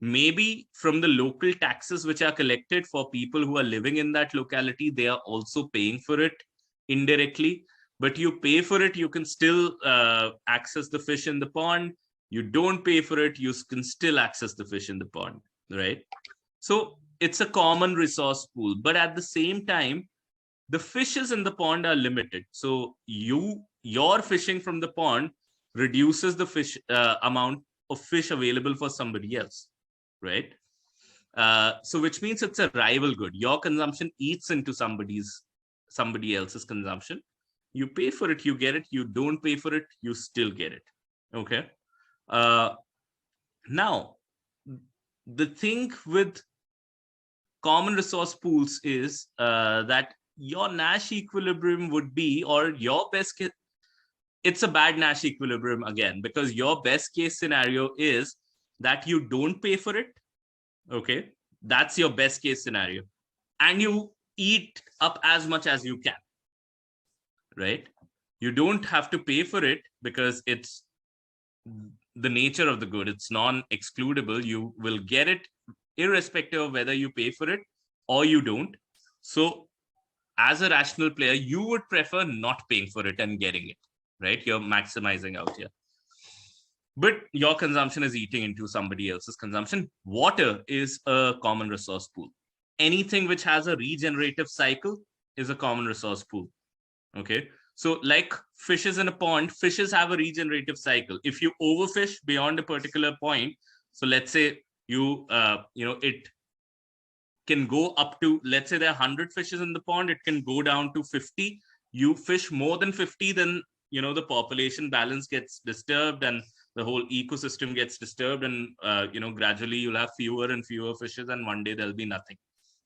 B: Maybe from the local taxes which are collected for people who are living in that locality, they are also paying for it indirectly, but you pay for it, you can still access the fish in the pond. You don't pay for it, you can still access the fish in the pond, right? So it's a common resource pool, but at the same time, the fishes in the pond are limited. So your fishing from the pond reduces the fish amount of fish available for somebody else, right? So which means it's a rival good. Your consumption eats into somebody else's consumption. You pay for it, you get it. You don't pay for it, you still get it. Okay. Now, the thing with common resource pools is that your Nash equilibrium would be, or your best case, it's a bad Nash equilibrium again, because your best case scenario is that you don't pay for it. Okay, that's your best case scenario, and you eat up as much as you can, right? You don't have to pay for it because it's the nature of the good. It's non-excludable. You will get it irrespective of whether you pay for it or you don't. So as a rational player, you would prefer not paying for it and getting it, right? You're maximizing out here. But your consumption is eating into somebody else's consumption. Water is a common resource pool. Anything which has a regenerative cycle is a common resource pool, okay? So like fishes in a pond, fishes have a regenerative cycle. If you overfish beyond a particular point, so let's say it can go up to, let's say there are 100 fishes in the pond, it can go down to 50. You fish more than 50, then, the population balance gets disturbed and the whole ecosystem gets disturbed. And, gradually you'll have fewer and fewer fishes and one day there'll be nothing.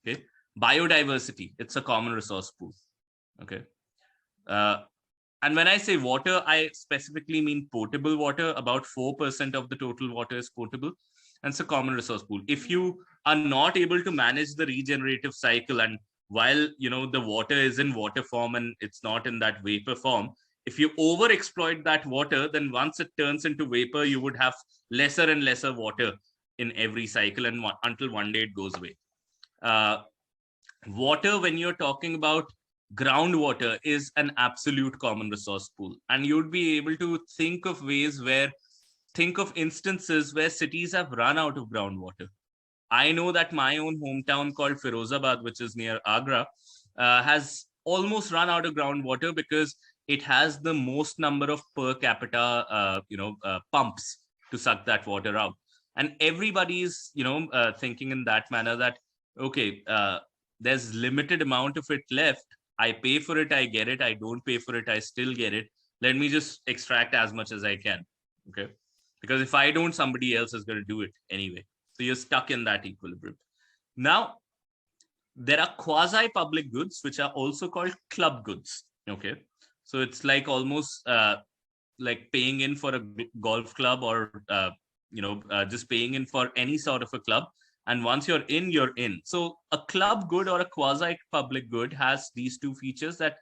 B: Okay. Biodiversity, it's a common resource pool. Okay. And when I say water, I specifically mean potable water. About 4% of the total water is potable. And it's a common resource pool. If you are not able to manage the regenerative cycle, and while the water is in water form and it's not in that vapor form, if you overexploit that water, then once it turns into vapor, you would have lesser and lesser water in every cycle, and until one day it goes away. Water, when you're talking about groundwater, is an absolute common resource pool. And you'd be able to think of instances where cities have run out of groundwater. I know that my own hometown called Firozabad, which is near Agra, has almost run out of groundwater because it has the most number of per capita, pumps to suck that water out. And everybody's, thinking in that manner that, okay, there's limited amount of it left. I pay for it, I get it. I don't pay for it, I still get it. Let me just extract as much as I can. Okay. Because if I don't, somebody else is going to do it anyway. So you're stuck in that equilibrium. Now, there are quasi-public goods, which are also called club goods. Okay. So it's like almost like paying in for a golf club or, just paying in for any sort of a club. And once you're in, you're in. So a club good or a quasi-public good has these two features, that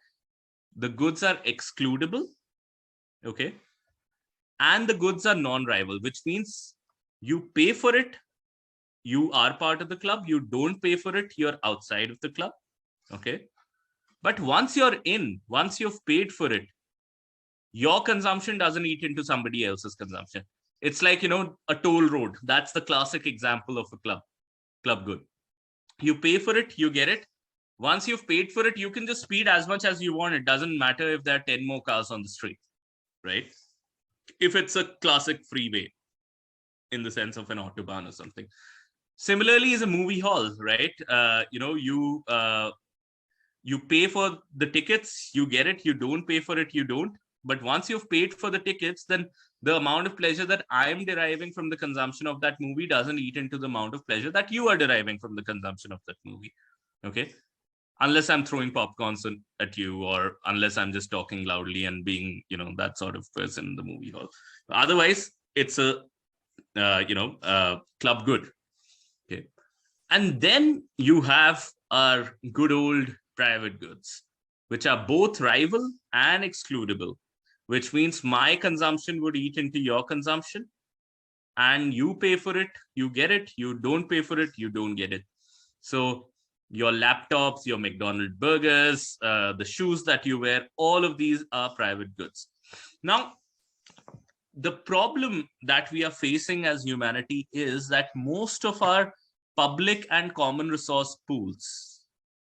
B: the goods are excludable, okay? And the goods are non-rival, which means you pay for it, you are part of the club. You don't pay for it, you're outside of the club, okay? But once you're in, once you've paid for it, your consumption doesn't eat into somebody else's consumption. It's like, a toll road. That's the classic example of a club good. You pay for it, you get it. Once you've paid for it, you can just speed as much as you want. It doesn't matter if there are 10 more cars on the street, right? If it's a classic freeway in the sense of an autobahn or something. Similarly is a movie hall, right? You pay for the tickets, you get it. You don't pay for it, you don't. But once you've paid for the tickets, then the amount of pleasure that I'm deriving from the consumption of that movie doesn't eat into the amount of pleasure that you are deriving from the consumption of that movie. Okay. Unless I'm throwing popcorns at you, or unless I'm just talking loudly and being, that sort of person in the movie hall. Otherwise, it's a, club good. Okay. And then you have our good old private goods, which are both rival and excludable, which means my consumption would eat into your consumption, and you pay for it, you get it. You don't pay for it, you don't get it. So your laptops, your McDonald's burgers, the shoes that you wear, all of these are private goods. Now, the problem that we are facing as humanity is that most of our public and common resource pools,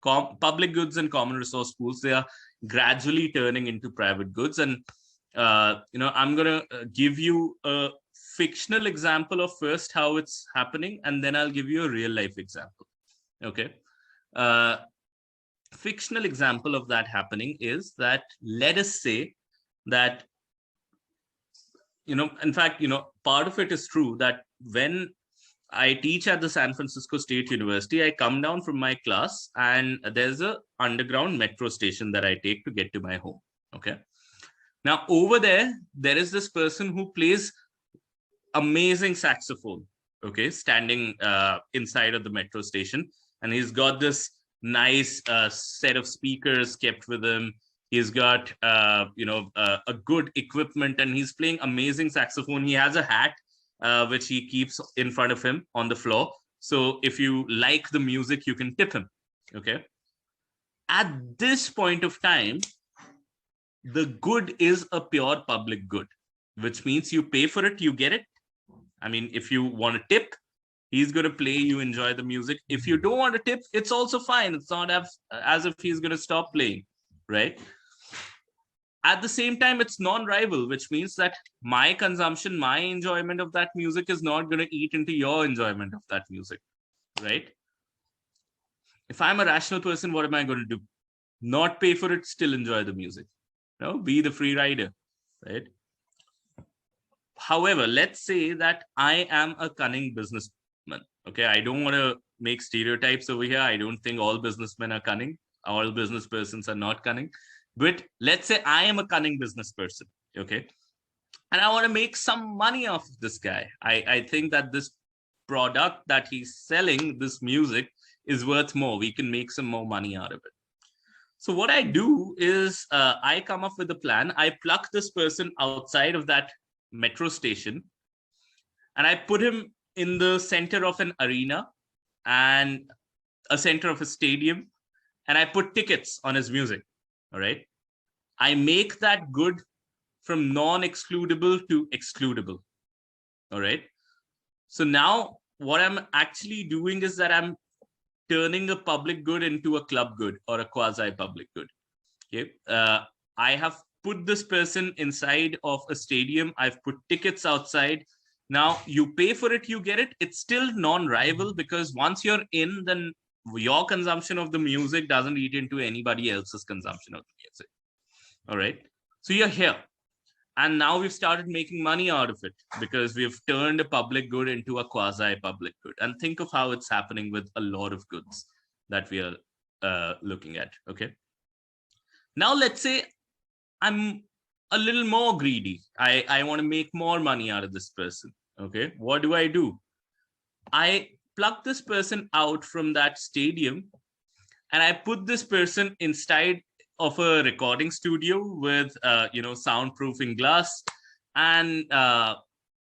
B: public goods and common resource pools, they are gradually turning into private goods. And I'm going to give you a fictional example of first how it's happening, and then I'll give you a real life example. Okay. Fictional example of that happening is that, let us say that, in fact, part of it is true that when I teach at the San Francisco State University, I come down from my class and there's a underground metro station that I take to get to my home. Okay. Now over there is this person who plays amazing saxophone. Okay. Standing inside of the metro station. And he's got this nice set of speakers kept with him. He's got, a good equipment, and he's playing amazing saxophone. He has a hat, which he keeps in front of him on the floor. So if you like the music, you can tip him. Okay. At this point of time, the good is a pure public good, which means you pay for it, you get it. I mean, if you want to tip, he's going to play, you enjoy the music. If you don't want to tip, it's also fine. It's not as if he's going to stop playing, right? At the same time, it's non-rival, which means that my consumption, my enjoyment of that music is not going to eat into your enjoyment of that music, right? If I'm a rational person, what am I going to do? Not pay for it, still enjoy the music. No, be the free rider, right? However, let's say that I am a cunning businessman. Okay, I don't want to make stereotypes over here. I don't think all businessmen are cunning. All business persons are not cunning. But let's say I am a cunning business person. Okay, and I want to make some money off of this guy. I think that this product that he's selling, this music, is worth more. We can make some more money out of it. So what I do is I come up with a plan. I pluck this person outside of that metro station, and I put him in the center of an arena and a center of a stadium, and I put tickets on his music. All right. I make that good from non-excludable to excludable. All right. So now what I'm actually doing is that I'm turning a public good into a club good or a quasi-public good. Okay. I have put this person inside of a stadium. I've put tickets outside. Now you pay for it, you get it. It's still non-rival, because once you're in, then your consumption of the music doesn't eat into anybody else's consumption of the music. All right. So you're here. And now we've started making money out of it because we've turned a public good into a quasi-public good. And think of how it's happening with a lot of goods that we are looking at. Okay. Now let's say I'm a little more greedy. I want to make more money out of this person. Okay. What do? I pluck this person out from that stadium, and I put this person inside of a recording studio with soundproofing glass, and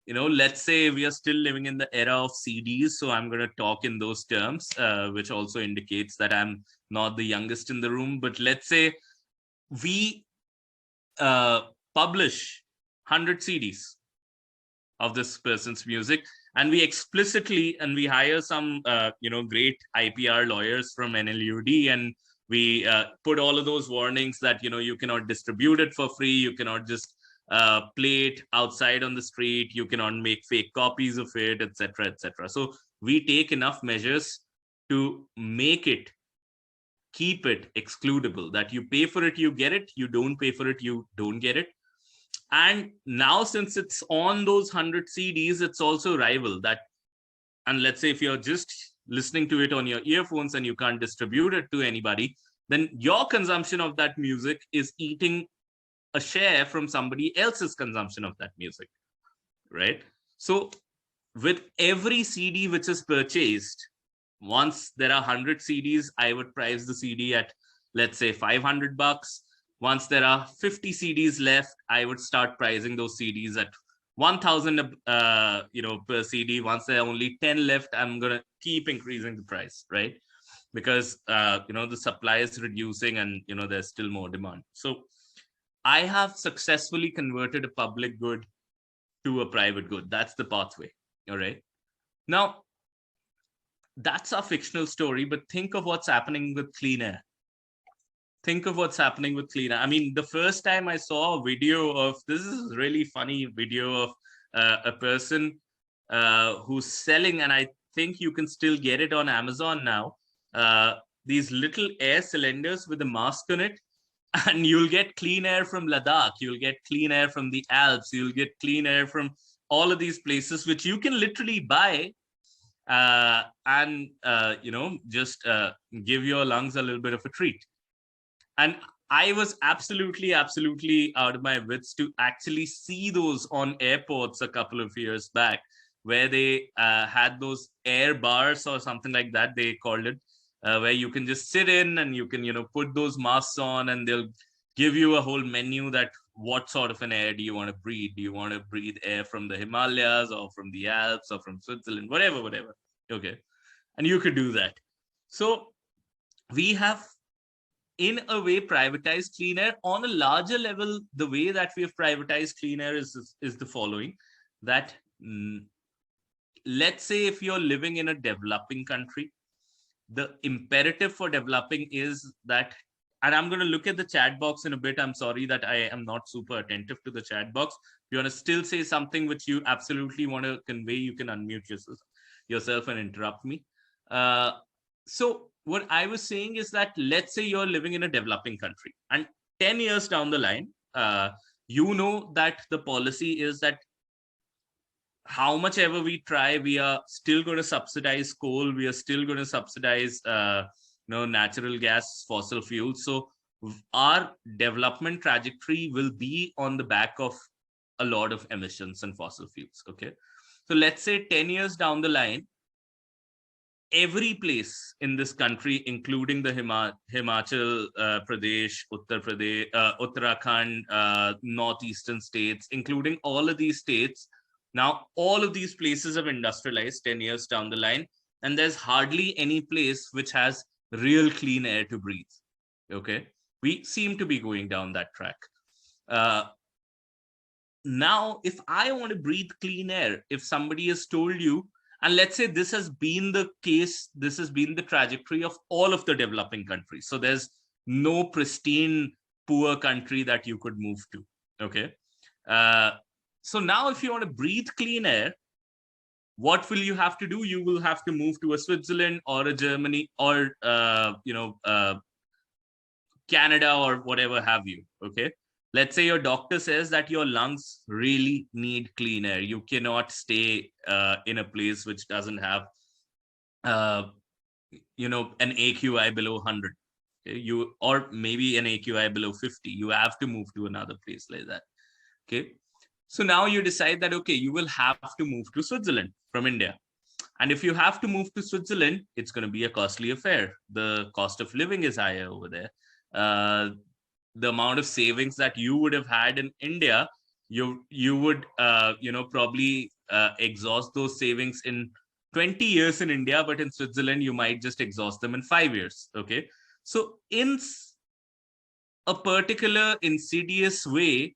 B: let's say we are still living in the era of CDs, so I'm going to talk in those terms, which also indicates that I'm not the youngest in the room. But let's say we publish 100 CDs of this person's music, and we explicitly, and we hire some great IPR lawyers from NLU-Delhi, and we put all of those warnings that you cannot distribute it for free, you cannot just play it outside on the street, you cannot make fake copies of it, etc., etc. So we take enough measures to make it, keep it excludable, that you pay for it, you get it, you don't pay for it, you don't get it. And now, since it's on those 100 CDs, it's also rival that, and let's say if you're just listening to it on your earphones and you can't distribute it to anybody, then your consumption of that music is eating a share from somebody else's consumption of that music, right? So with every CD which is purchased, once there are 100 CDs, I would price the CD at, let's say, $500. Once there are 50 CDs left, I would start pricing those CDs at 1,000 per CD. Once there are only 10 left, I'm going to keep increasing the price, right? Because the supply is reducing, and there's still more demand. So I have successfully converted a public good to a private good. That's the pathway. All right. Now, that's a fictional story, but think of what's happening with clean air. Think of what's happening with clean air. I mean, the first time I saw a video of, this is a really funny video of a person who's selling, and I think you can still get it on Amazon now, these little air cylinders with a mask on it, and you'll get clean air from Ladakh, you'll get clean air from the Alps, you'll get clean air from all of these places, which you can literally buy and just give your lungs a little bit of a treat. And I was absolutely out of my wits to actually see those on airports a couple of years back, where they had those air bars or something like that, they called it, where you can just sit in and you can, put those masks on, and they'll give you a whole menu that what sort of an air do you want to breathe? Do you want to breathe air from the Himalayas or from the Alps or from Switzerland, whatever. Okay. And you could do that. So we have, in a way, privatized clean air. On a larger level, the way that we have privatized clean air is the following, that let's say if you're living in a developing country, the imperative for developing is that, and I'm going to look at the chat box in a bit. I'm sorry that I am not super attentive to the chat box. If you want to still say something which you absolutely want to convey, you can unmute yourself and interrupt me. So what I was saying is that, let's say you're living in a developing country, and 10 years down the line, you know that the policy is that how much ever we try, we are still going to subsidize coal. We are still going to subsidize natural gas, fossil fuels. So our development trajectory will be on the back of a lot of emissions and fossil fuels. Okay. So let's say 10 years down the line, every place in this country, including the Himachal Pradesh, Uttar Pradesh, Uttarakhand, northeastern states, including all of these states, now all of these places have industrialized 10 years down the line, and there's hardly any place which has real clean air to breathe. Okay, we seem to be going down that track. Now, if I want to breathe clean air, if somebody has told you, and let's say this has been the case, this has been the trajectory of all of the developing countries. So there's no pristine, poor country that you could move to. Okay. So now if you want to breathe clean air, what will you have to do? You will have to move to a Switzerland or a Germany or, Canada or whatever have you. Okay. Let's say your doctor says that your lungs really need clean air. You cannot stay in a place which doesn't have, an AQI below 100. Okay? Or maybe an AQI below 50. You have to move to another place like that. Okay. So now you decide that, okay, you will have to move to Switzerland from India. And if you have to move to Switzerland, it's going to be a costly affair. The cost of living is higher over there. The amount of savings that you would have had in India, you would, probably exhaust those savings in 20 years in India, but in Switzerland, you might just exhaust them in 5 years. Okay. So in a particular insidious way,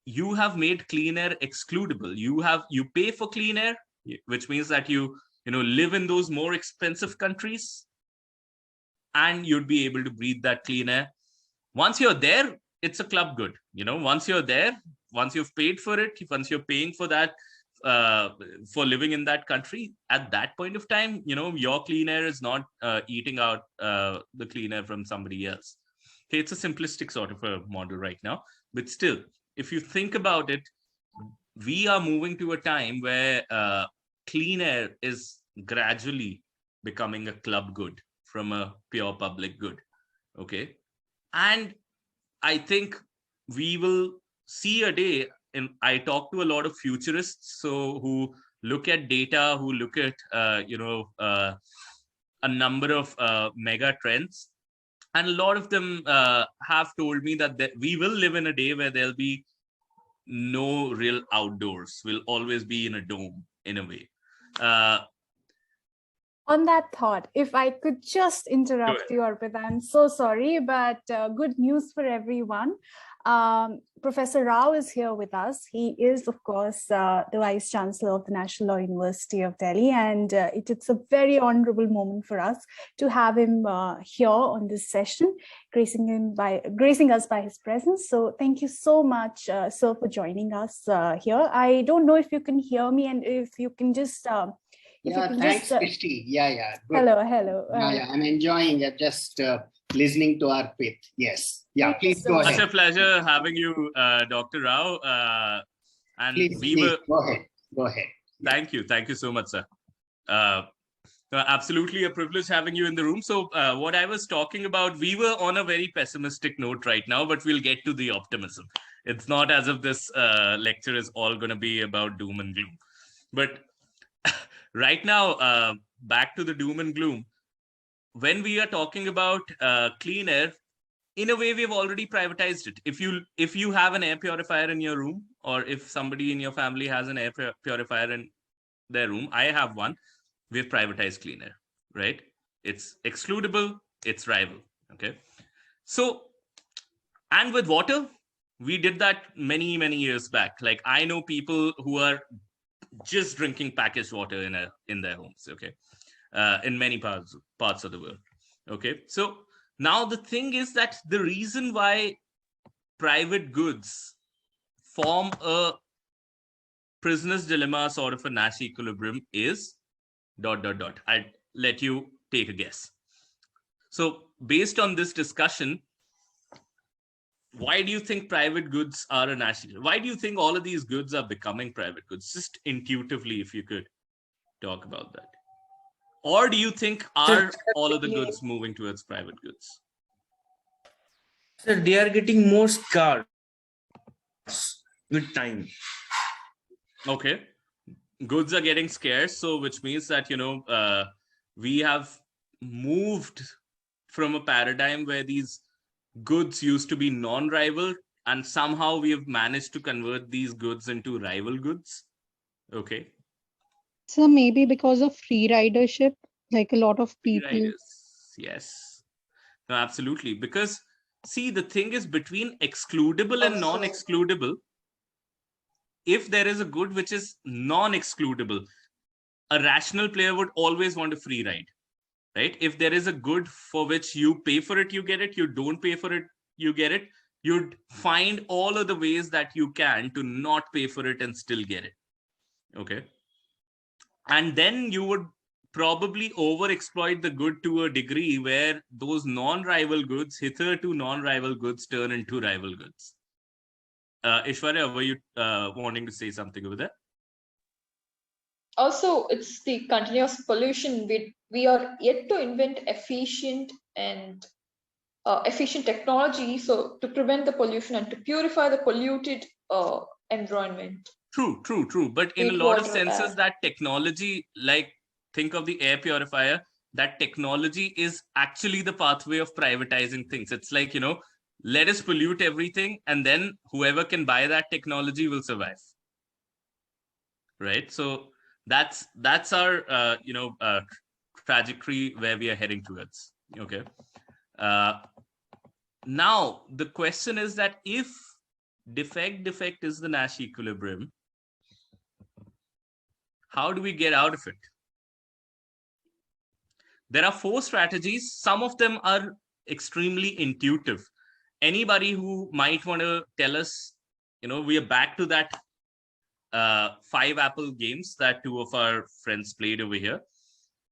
B: you have made clean air excludable. You pay for clean air, which means that you live in those more expensive countries, and you'd be able to breathe that clean air. Once you're there, it's a club good. Once you're there, once you've paid for it, once you're paying for that, for living in that country, at that point of time, your clean air is not eating out the clean air from somebody else. Okay, it's a simplistic sort of a model right now, but still, if you think about it, we are moving to a time where clean air is gradually becoming a club good from a pure public good. Okay. And I think we will see a day, and I talk to a lot of futurists, so who look at data, who look at, a number of mega trends. And a lot of them have told me that we will live in a day where there'll be no real outdoors. We'll always be in a dome, in a way.
H: On that thought, if I could just interrupt you, Arpit, I'm so sorry, but good news for everyone. Professor Rao is here with us. He is, of course, the Vice Chancellor of the National Law University of Delhi, and it's a very honorable moment for us to have him here on this session, gracing us by his presence. So thank you so much, sir, for joining us here. I don't know if you can hear me, and if you can just...
I: thanks, Christy. Yeah. Good.
H: Hello.
I: I'm enjoying it. Just listening to Arpit. Yes. Yeah, please go ahead.
B: Such a pleasure having you, Dr. Rao. And
I: please, go ahead.
B: Thank you so much, sir. Absolutely a privilege having you in the room. So what I was talking about, we were on a very pessimistic note right now, but we'll get to the optimism. It's not as if this lecture is all going to be about doom and gloom. But right now, back to the doom and gloom. when we are talking about clean air, in a way, we've already privatized it. If you have an air purifier in your room, or if somebody in your family has an air purifier in their room, I have one, we've privatized clean air, right? It's excludable, it's rival, okay? So, and with water, we did that many, many years back. Like, I know people who are just drinking packaged water in their homes, okay? In many parts of the world, okay? So now the thing is that the reason why private goods form a prisoner's dilemma, sort of a Nash equilibrium, is ... I'd let you take a guess. So based on this discussion, why do you think private goods are a Nash equilibrium? Why do you think all of these goods are becoming private goods? Just intuitively, if you could talk about that. Or do you think are all of the goods moving towards private goods?
J: Sir, they are getting more scarce with time.
B: Okay. Goods are getting scarce, so which means that, we have moved from a paradigm where these goods used to be non-rival, and somehow we have managed to convert these goods into rival goods. Okay.
G: So maybe because of free ridership, like a lot of people.
B: Yes. No, absolutely. Because see, the thing is, between excludable and non-excludable, if there is a good which is non-excludable, a rational player would always want a free ride, right? If there is a good for which you pay for it, you get it. You don't pay for it, you get it. You'd find all of the ways that you can to not pay for it and still get it. Okay. And then you would probably overexploit the good to a degree where those non-rival goods, hitherto non-rival goods, turn into rival goods. Ishwarya, were you wanting to say something over there?
D: Also, it's the continuous pollution. We are yet to invent efficient technology, so to prevent the pollution and to purify the polluted environment.
B: True. But in a lot of senses, that technology, like think of the air purifier, that technology is actually the pathway of privatizing things. It's like, let us pollute everything, and then whoever can buy that technology will survive. Right? So that's our, trajectory where we are heading towards. Okay. Now, the question is that if defect is the Nash equilibrium, how do we get out of it? There are 4 strategies. Some of them are extremely intuitive. Anybody who might want to tell us, we are back to that 5 apple games that 2 of our friends played over here.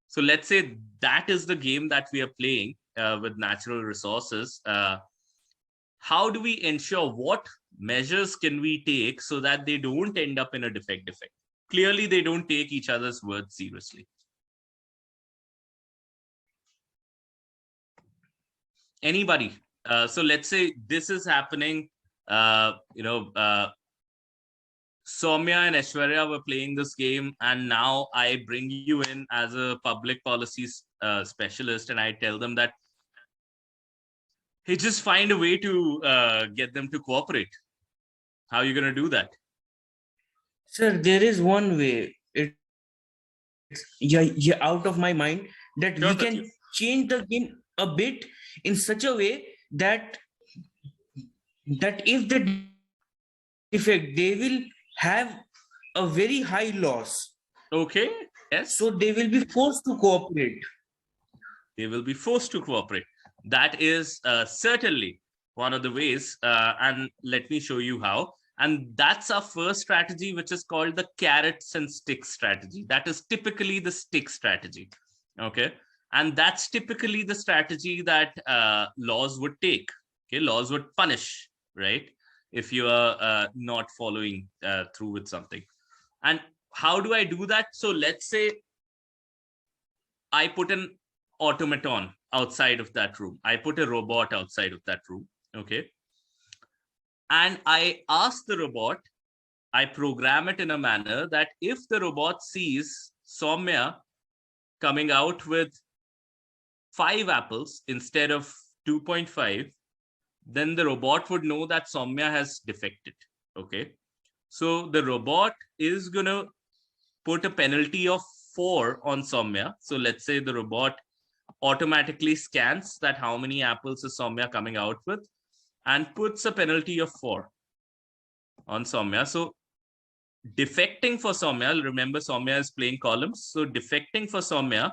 B: So let's say that is the game that we are playing with natural resources. How do we ensure, what measures can we take so that they don't end up in a defect? Clearly, they don't take each other's words seriously. Anybody? So let's say this is happening, Soumya and Aishwarya were playing this game, and now I bring you in as a public policy specialist, and I tell them that, hey, just find a way to get them to cooperate. How are you going to do that?
J: Sir, there is one way. It's out of my mind that we can change the game a bit in such a way that if the defect, they will have a very high loss.
B: Okay. Yes.
J: So they will be forced to cooperate.
B: They will be forced to cooperate. That is certainly one of the ways. And let me show you how. And that's our first strategy, which is called the carrots and sticks strategy. That is typically the stick strategy. Okay. And that's typically the strategy that laws would take. Okay. Laws would punish, right, if you are not following through with something. And how do I do that? So let's say I put an automaton outside of that room. I put a robot outside of that room. Okay. And I ask the robot, I program it in a manner that if the robot sees Soumya coming out with 5 apples instead of 2.5, then the robot would know that Soumya has defected. Okay. So the robot is going to put a penalty of 4 on Soumya. So let's say the robot automatically scans that how many apples is Soumya coming out with and puts a penalty of 4 on Soumya. So defecting for Soumya, remember Soumya is playing columns. So defecting for Soumya,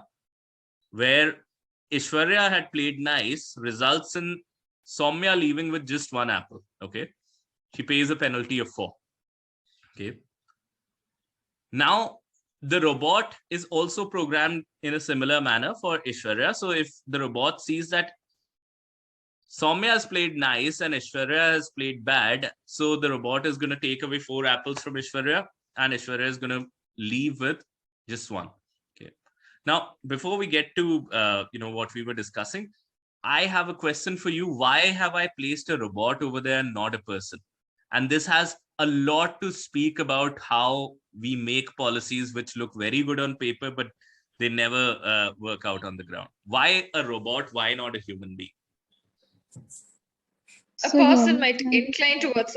B: where Ishwarya had played nice, results in Soumya leaving with just 1 apple. Okay. She pays a penalty of 4. Okay. Now, the robot is also programmed in a similar manner for Ishwarya. So if the robot sees that Soumya has played nice and Ishwarya has played bad, so the robot is going to take away 4 apples from Ishwarya and Ishwarya is going to leave with just 1. Okay. Now, before we get to what we were discussing, I have a question for you. Why have I placed a robot over there and not a person? And this has a lot to speak about how we make policies which look very good on paper, but they never work out on the ground. Why a robot? Why not a human being?
D: A person might incline towards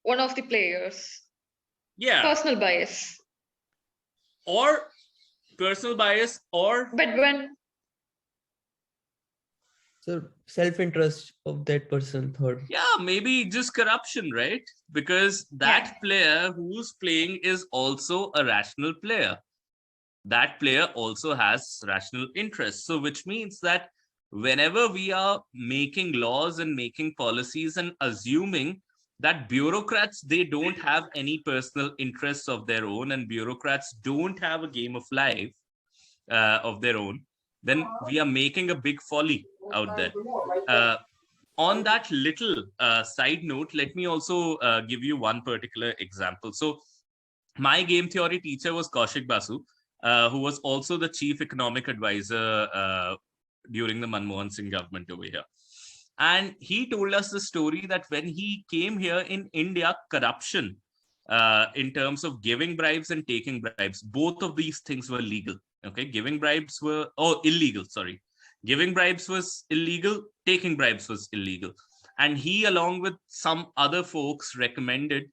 D: one of the players.
B: Yeah.
D: Personal bias.
B: Or personal bias, or...
D: But when...
K: So self-interest of that person thought.
B: Yeah, maybe just corruption, right? Because that player who's playing is also a rational player. That player also has rational interests. So which means that whenever we are making laws and making policies and assuming that bureaucrats, they don't have any personal interests of their own and bureaucrats don't have a game of life of their own, then we are making a big folly out there. On that little side note, let me also give you one particular example. So my game theory teacher was Kaushik Basu, who was also the chief economic advisor during the Manmohan Singh government over here. And he told us the story that when he came here in India, corruption in terms of giving bribes and taking bribes, both of these things were legal. Okay, giving bribes were illegal. Sorry, giving bribes was illegal. Taking bribes was illegal. And he, along with some other folks, recommended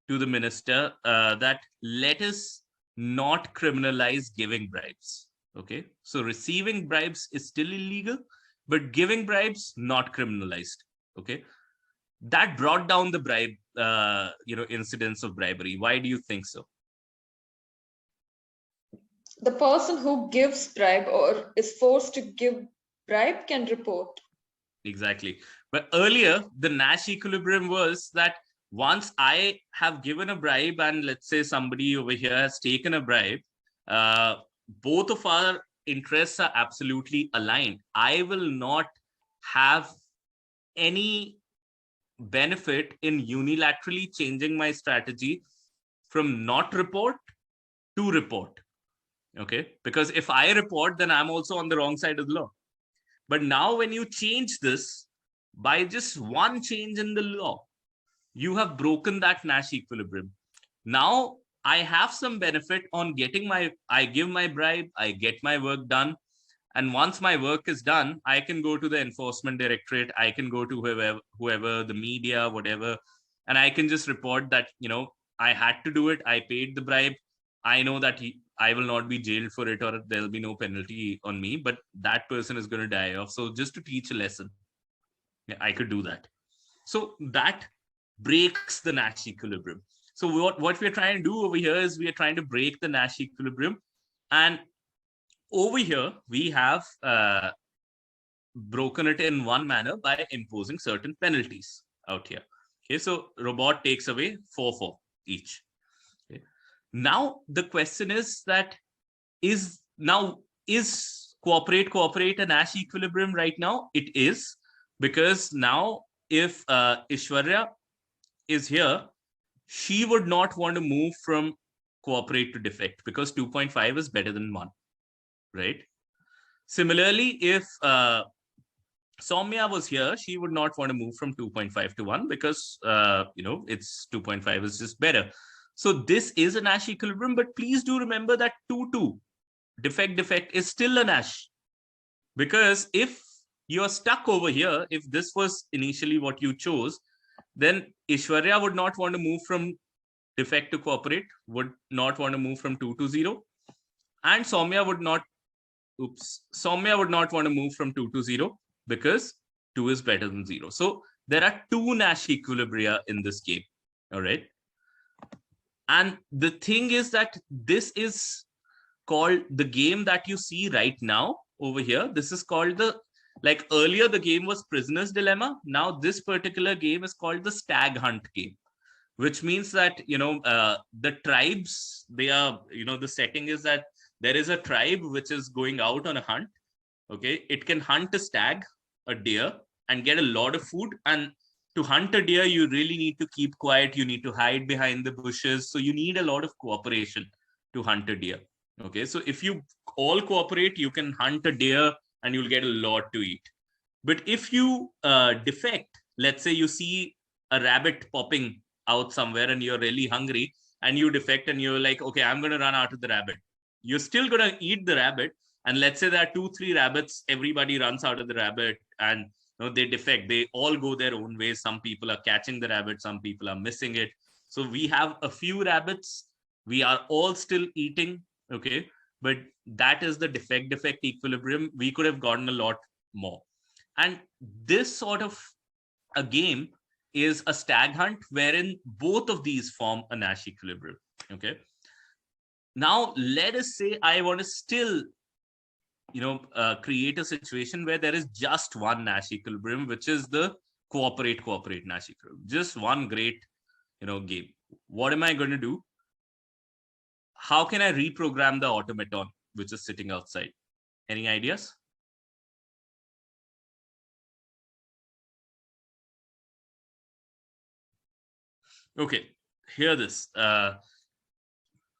B: to the minister that let us not criminalize giving bribes. Okay, so receiving bribes is still illegal, but giving bribes not criminalized. Okay, that brought down the bribe, incidents of bribery. Why do you think so?
D: The person who gives bribe or is forced to give bribe can report.
B: Exactly. But earlier, the Nash equilibrium was that once I have given a bribe and let's say somebody over here has taken a bribe, both of our interests are absolutely aligned. I will not have any benefit in unilaterally changing my strategy from not report to report. Okay, because if I report, then I'm also on the wrong side of the law. But now when you change this, by just one change in the law, you have broken that Nash equilibrium. Now I have some benefit on getting I give my bribe, I get my work done. And once my work is done, I can go to the enforcement directorate, I can go to whoever, the media, whatever, and I can just report that, I had to do it, I paid the bribe. I know that I will not be jailed for it or there'll be no penalty on me, but that person is going to die off. So just to teach a lesson, I could do that. So that breaks the Nash equilibrium. So what we're trying to do over here is we are trying to break the Nash equilibrium. And over here, we have broken it in one manner by imposing certain penalties out here. Okay, so robot takes away 4 each. Okay. Now the question is that is cooperate a Nash equilibrium right now? It is, because now if Ishwarya is here, she would not want to move from cooperate to defect because 2.5 is better than 1, right? Similarly, if Soumya was here, she would not want to move from 2.5 to 1 because, it's 2.5 is just better. So this is a Nash equilibrium, but please do remember that 2-2, defect is still a Nash Because if you're stuck over here, if this was initially what you chose, then Ishwarya would not want to move from defect to cooperate, would not want to move from 2 to 0. And Soumya would not want to move from 2 to 0 because 2 is better than 0. So there are 2 Nash equilibria in this game. All right. And the thing is that this is called the game that you see right now over here. This is called like earlier the game was Prisoner's Dilemma. Now this particular game is called the Stag Hunt game, which means that, the tribes, they are, the setting is that there is a tribe which is going out on a hunt. Okay. It can hunt a stag, a deer, and get a lot of food. And to hunt a deer, you really need to keep quiet. You need to hide behind the bushes. So you need a lot of cooperation to hunt a deer. Okay. So if you all cooperate, you can hunt a deer and you'll get a lot to eat. But if you defect, let's say you see a rabbit popping out somewhere and you're really hungry and you defect and you're like, okay, I'm going to run out of the rabbit. You're still going to eat the rabbit. And let's say there are 2-3 rabbits, everybody runs out of the rabbit and they defect. They all go their own ways. Some people are catching the rabbit. Some people are missing it. So we have a few rabbits. We are all still eating. Okay. But that is the defect equilibrium. We could have gotten a lot more. And this sort of a game is a stag hunt wherein both of these form a Nash equilibrium. Okay. Now, let us say I want to still, create a situation where there is just one Nash equilibrium, which is the cooperate Nash equilibrium. Just one great, game. What am I going to do? How can I reprogram the automaton which is sitting outside? Any ideas? Okay, hear this.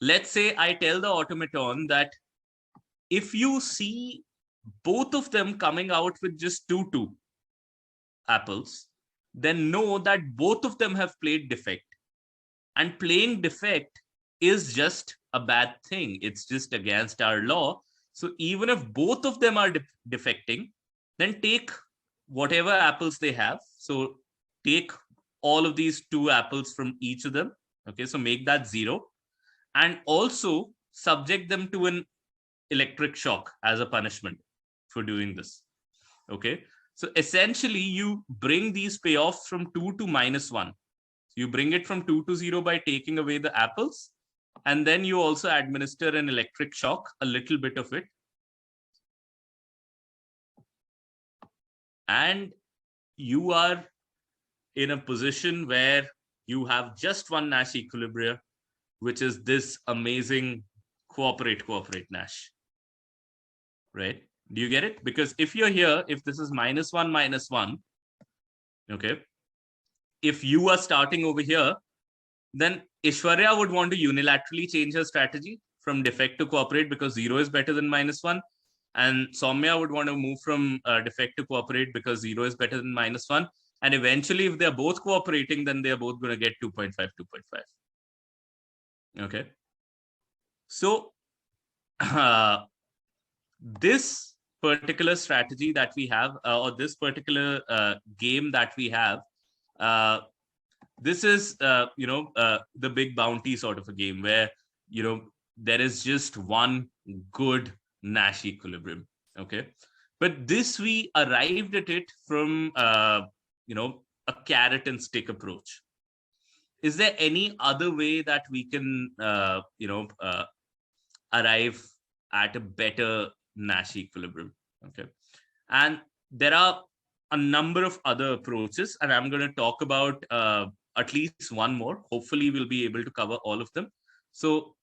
B: Let's say I tell the automaton that if you see both of them coming out with just 2 apples, then know that both of them have played defect. And playing defect is just a bad thing. It's just against our law. So even if both of them are defecting, then take whatever apples they have. So take all of these 2 apples from each of them. Okay, so make that 0. And also subject them to an electric shock as a punishment for doing this. Okay, so essentially you bring these payoffs from 2 to -1. You bring it from 2 to 0 by taking away the apples. And then you also administer an electric shock, a little bit of it. And you are in a position where you have just one Nash equilibrium, which is this amazing cooperate Nash. Right? Do you get it? Because if you're here, if this is -1, -1, okay, if you are starting over here, then Ishwarya would want to unilaterally change her strategy from defect to cooperate because 0 is better than -1. And Soumya would want to move from defect to cooperate because 0 is better than -1. And eventually, if they're both cooperating, then they're both going to get 2.5, 2.5. Okay. So this particular strategy that we have, or this particular game that we have, this is, the big bounty sort of a game where, there is just one good Nash equilibrium. Okay. But this, we arrived at it from, a carrot and stick approach. Is there any other way that we can, arrive at a better Nash equilibrium? Okay. And there are a number of other approaches, and I'm going to talk about at least one more. Hopefully, we'll be able to cover all of them. So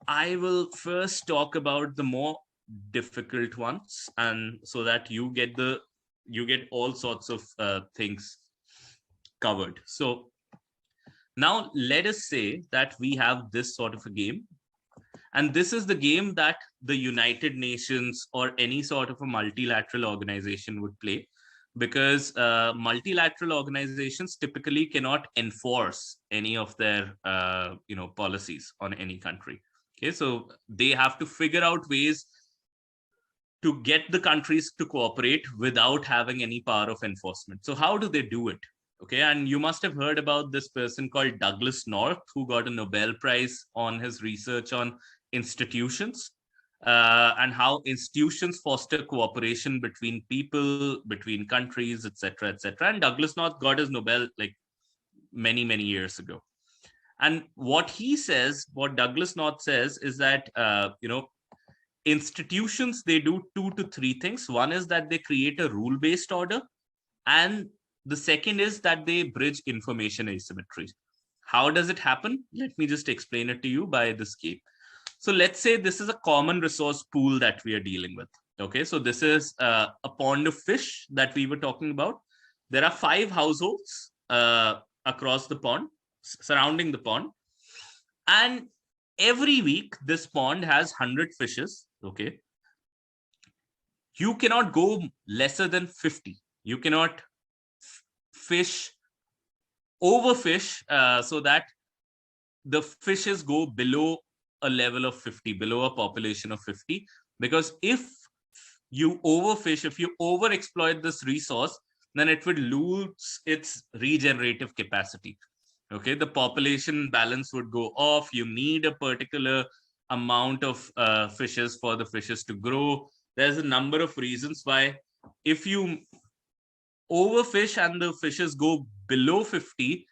B: I will first talk about the more difficult ones, and so that you get all sorts of things covered. So now let us say that we have this sort of a game, and this is the game that the United Nations or any sort of a multilateral organization would play, because multilateral organizations typically cannot enforce any of their policies on any country. Okay, so they have to figure out ways to get the countries to cooperate without having any power of enforcement. So how do they do it? Okay, and you must have heard about this person called Douglas North, who got a Nobel Prize on his research on institutions and how institutions foster cooperation between people, between countries, etc., etc. And Douglas North got his Nobel like many, many years ago. And what he says, what Douglas North says, is that institutions, they do 2 to 3 things. One is that they create a rule-based order, and the second is that they bridge information asymmetry. How does it happen? Let me just explain it to you by this case. So let's say this is a common resource pool that we are dealing with. Okay, so this is a pond of fish that we were talking about. There are 5 households across the pond, surrounding the pond. And every week, this pond has 100 fishes. Okay, you cannot go lesser than 50. You cannot overfish so that the fishes go below a level of 50, below a population of 50. Because if you overfish, if you overexploit this resource, then it would lose its regenerative capacity. Okay, the population balance would go off. You need a particular amount of fishes for the fishes to grow. There's a number of reasons why if you overfish and the fishes go below 50,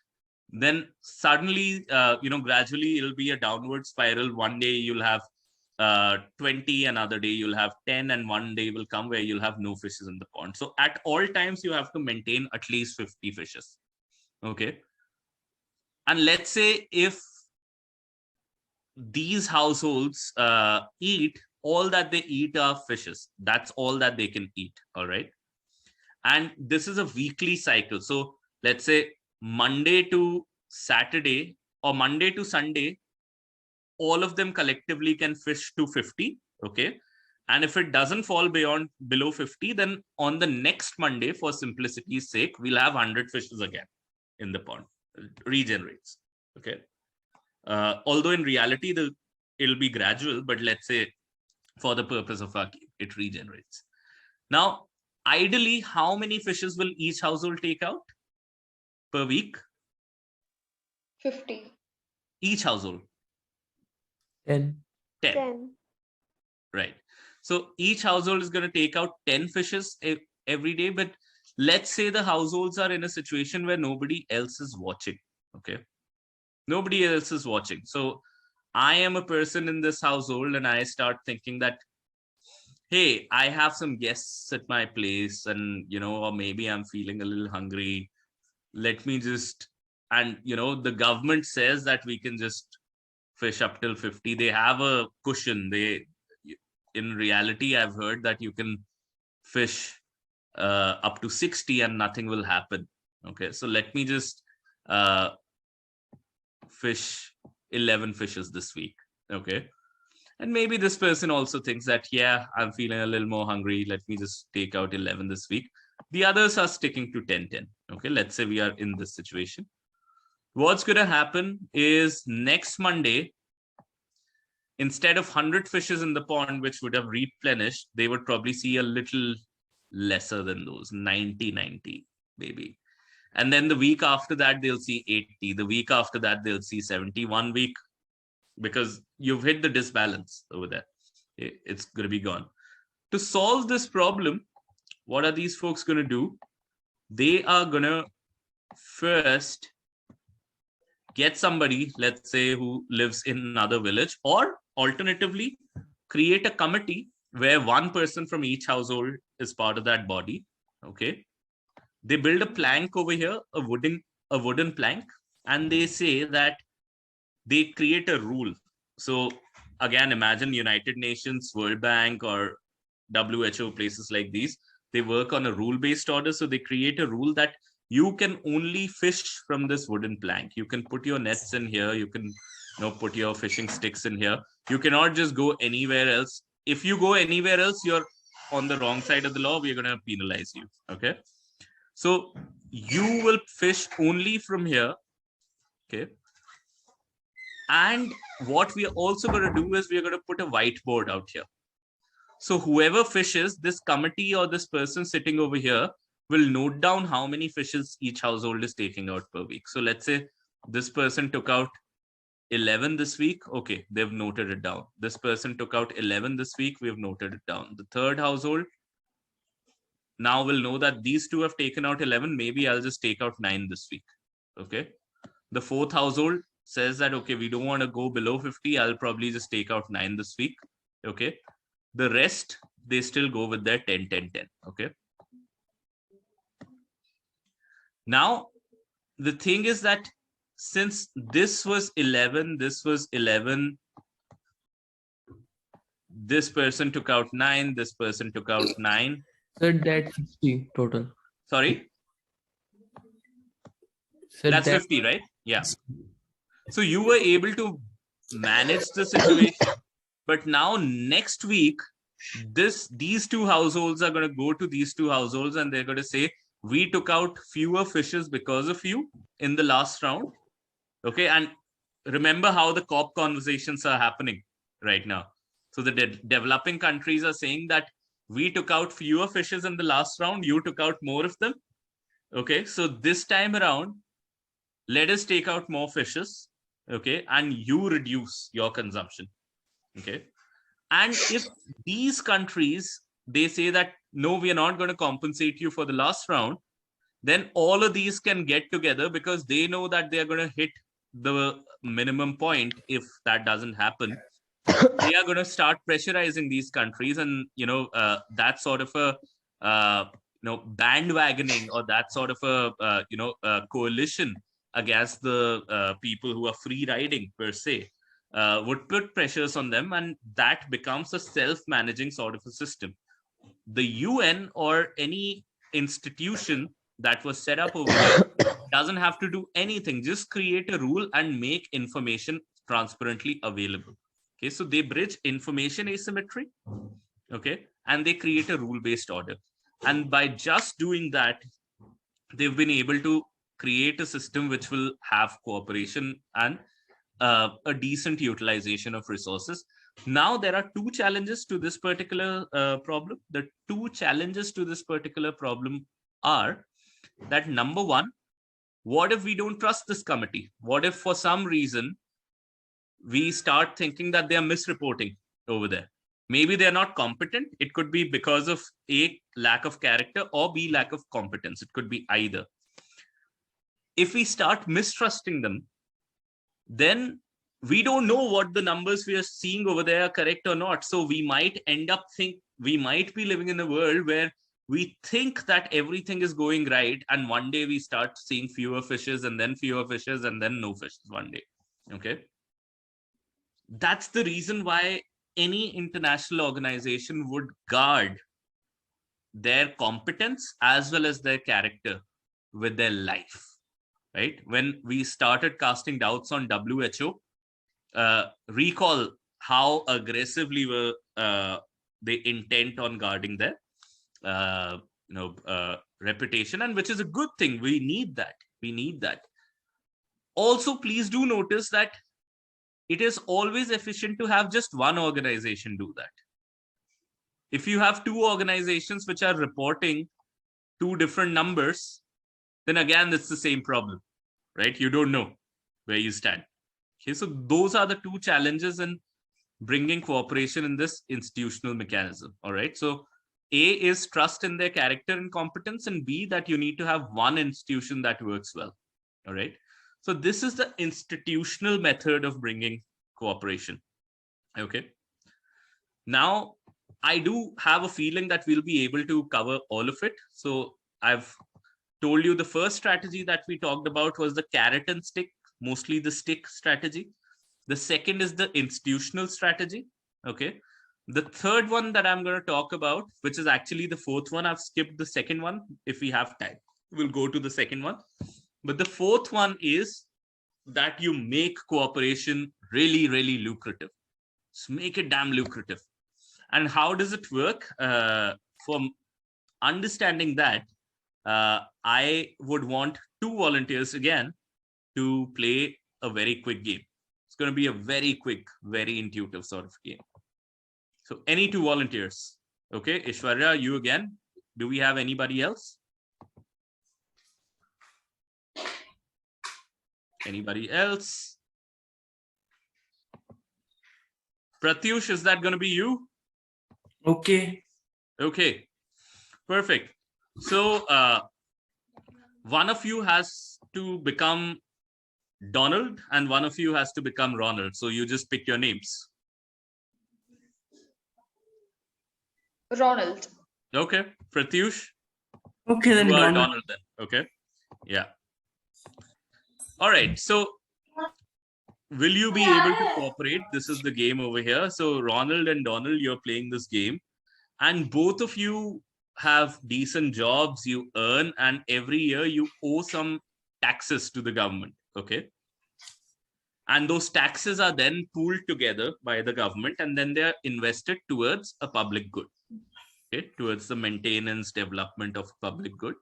B: then suddenly, gradually it'll be a downward spiral. One day you'll have 20, another day you'll have 10, and one day will come where you'll have no fishes in the pond. So at all times, you have to maintain at least 50 fishes. Okay. And let's say if these households eat, all that they eat are fishes. That's all that they can eat. All right. And this is a weekly cycle. So let's say Monday to Saturday or Monday to Sunday, all of them collectively can fish to 50. Okay. And if it doesn't fall below 50, then on the next Monday, for simplicity's sake, we'll have 100 fishes again in the pond. It regenerates. Okay. Although in reality, it'll be gradual, but let's say for the purpose of our game, it regenerates. Now, ideally, how many fishes will each household take out per week?
D: 50.
B: Each household?
K: 10.
B: 10. Right. So each household is going to take out 10 fishes every day. But let's say the households are in a situation where nobody else is watching. Okay. Nobody else is watching. So I am a person in this household and I start thinking that, hey, I have some guests at my place and, or maybe I'm feeling a little hungry. Let me just, and, the government says that we can just fish up till 50. They have a cushion. In reality, I've heard that you can fish up to 60 and nothing will happen. Okay, so let me just fish 11 fishes this week. Okay, and maybe this person also thinks that, yeah, I'm feeling a little more hungry. Let me just take out 11 this week. The others are sticking to 10. Okay, let's say we are in this situation. What's going to happen is next Monday, instead of 100 fishes in the pond, which would have replenished, they would probably see a little lesser than those, 90, maybe. And then the week after that, they'll see 80. The week after that, they'll see 70. 1 week, because you've hit the disbalance over there. It's going to be gone. To solve this problem, what are these folks going to do? They are going to first get somebody, let's say, who lives in another village, or alternatively, create a committee where one person from each household is part of that body. Okay. They build a plank over here, a wooden plank, and they say that they create a rule. So again, imagine United Nations, World Bank, or WHO, places like these. They work on a rule-based order. So they create a rule that you can only fish from this wooden plank. You can put your nets in here. You can put your fishing sticks in here. You cannot just go anywhere else. If you go anywhere else, you're on the wrong side of the law. We're going to penalize you. Okay. So you will fish only from here. Okay. And what we are also going to do is we are going to put a whiteboard out here. So whoever fishes, this committee or this person sitting over here will note down how many fishes each household is taking out per week. So let's say this person took out 11 this week. Okay, they've noted it down. This person took out 11 this week. We've noted it down. The third household now will know that these two have taken out 11. Maybe I'll just take out 9 this week. Okay. The fourth household says that, okay, we don't want to go below 50. I'll probably just take out 9 this week. Okay. The rest, they still go with their 10, 10, 10. Okay. Now, the thing is that since this was 11, this was 11, this person took out 9, this person took out 9.
K: So that's 50 total.
B: Sorry?
K: So
B: that's 50, right? Yeah. So you were able to manage the situation. But now next week, these two households are going to go to these two households and they're going to say, we took out fewer fishes because of you in the last round. Okay. And remember how the COP conversations are happening right now. So the developing countries are saying that we took out fewer fishes in the last round. You took out more of them. Okay. So this time around, let us take out more fishes. Okay. And you reduce your consumption. Okay. And if these countries, they say that, no, we are not going to compensate you for the last round, then all of these can get together because they know that they are going to hit the minimum point. If that doesn't happen, they are going to start pressurizing these countries, and that sort of a bandwagoning, or that sort of a coalition against the people who are free riding per se would put pressures on them, and that becomes a self-managing sort of a system. The UN or any institution that was set up over there doesn't have to do anything. Just create a rule and make information transparently available. Okay, so they bridge information asymmetry. Okay, and they create a rule-based order. And by just doing that, they've been able to create a system which will have cooperation and a decent utilization of resources. Now, there are two challenges to this particular problem. The two challenges to this particular problem are that, number one, what if we don't trust this committee? What if for some reason we start thinking that they are misreporting over there? Maybe they're not competent. It could be because of A, lack of character, or B, lack of competence. It could be either. If we start mistrusting them, then we don't know what the numbers we are seeing over there are correct or not. So we might end up we might be living in a world where we think that everything is going right, and one day we start seeing fewer fishes, and then fewer fishes, and then no fishes one day. Okay. That's the reason why any international organization would guard their competence as well as their character with their life. Right? When we started casting doubts on WHO, recall how aggressively were they intent on guarding their reputation, and which is a good thing. We need that. We need that. Also, please do notice that it is always efficient to have just one organization do that. If you have two organizations which are reporting two different numbers, then again, it's the same problem, right? You don't know where you stand. Okay, so those are the two challenges in bringing cooperation in this institutional mechanism. All right. So A is trust in their character and competence, and B, that you need to have one institution that works well. All right. So this is the institutional method of bringing cooperation. Okay. Now, I do have a feeling that we'll be able to cover all of it. So I've told you the first strategy that we talked about was the carrot and stick, mostly the stick strategy. The second is the institutional strategy. Okay. The third one that I'm going to talk about, which is actually the fourth one, I've skipped the second one. If we have time, we'll go to the second one. But the fourth one is that you make cooperation really, really lucrative. So make it damn lucrative. And how does it work? From understanding that, I would want two volunteers again to play a very quick game. It's going to be a very quick, very intuitive sort of game. So any two volunteers? Okay, Ishwarya, you again. Do we have anybody else? Anybody else? Pratyush, is that going to be you?
J: Okay.
B: Okay, perfect. So one of you has to become Donald and one of you has to become Ronald. So you just pick your names.
D: Ronald.
B: Okay, Pratyush.
J: Okay, then
B: you are
J: Donald.
B: Donald then. Okay, yeah. All right, so will you be able to cooperate? This is the game over here. So Ronald and Donald, you're playing this game and both of you have decent jobs, you earn, and every year you owe some taxes to the government, okay? And those taxes are then pooled together by the government and then they are invested towards a public good, okay? Towards the maintenance, development of public good.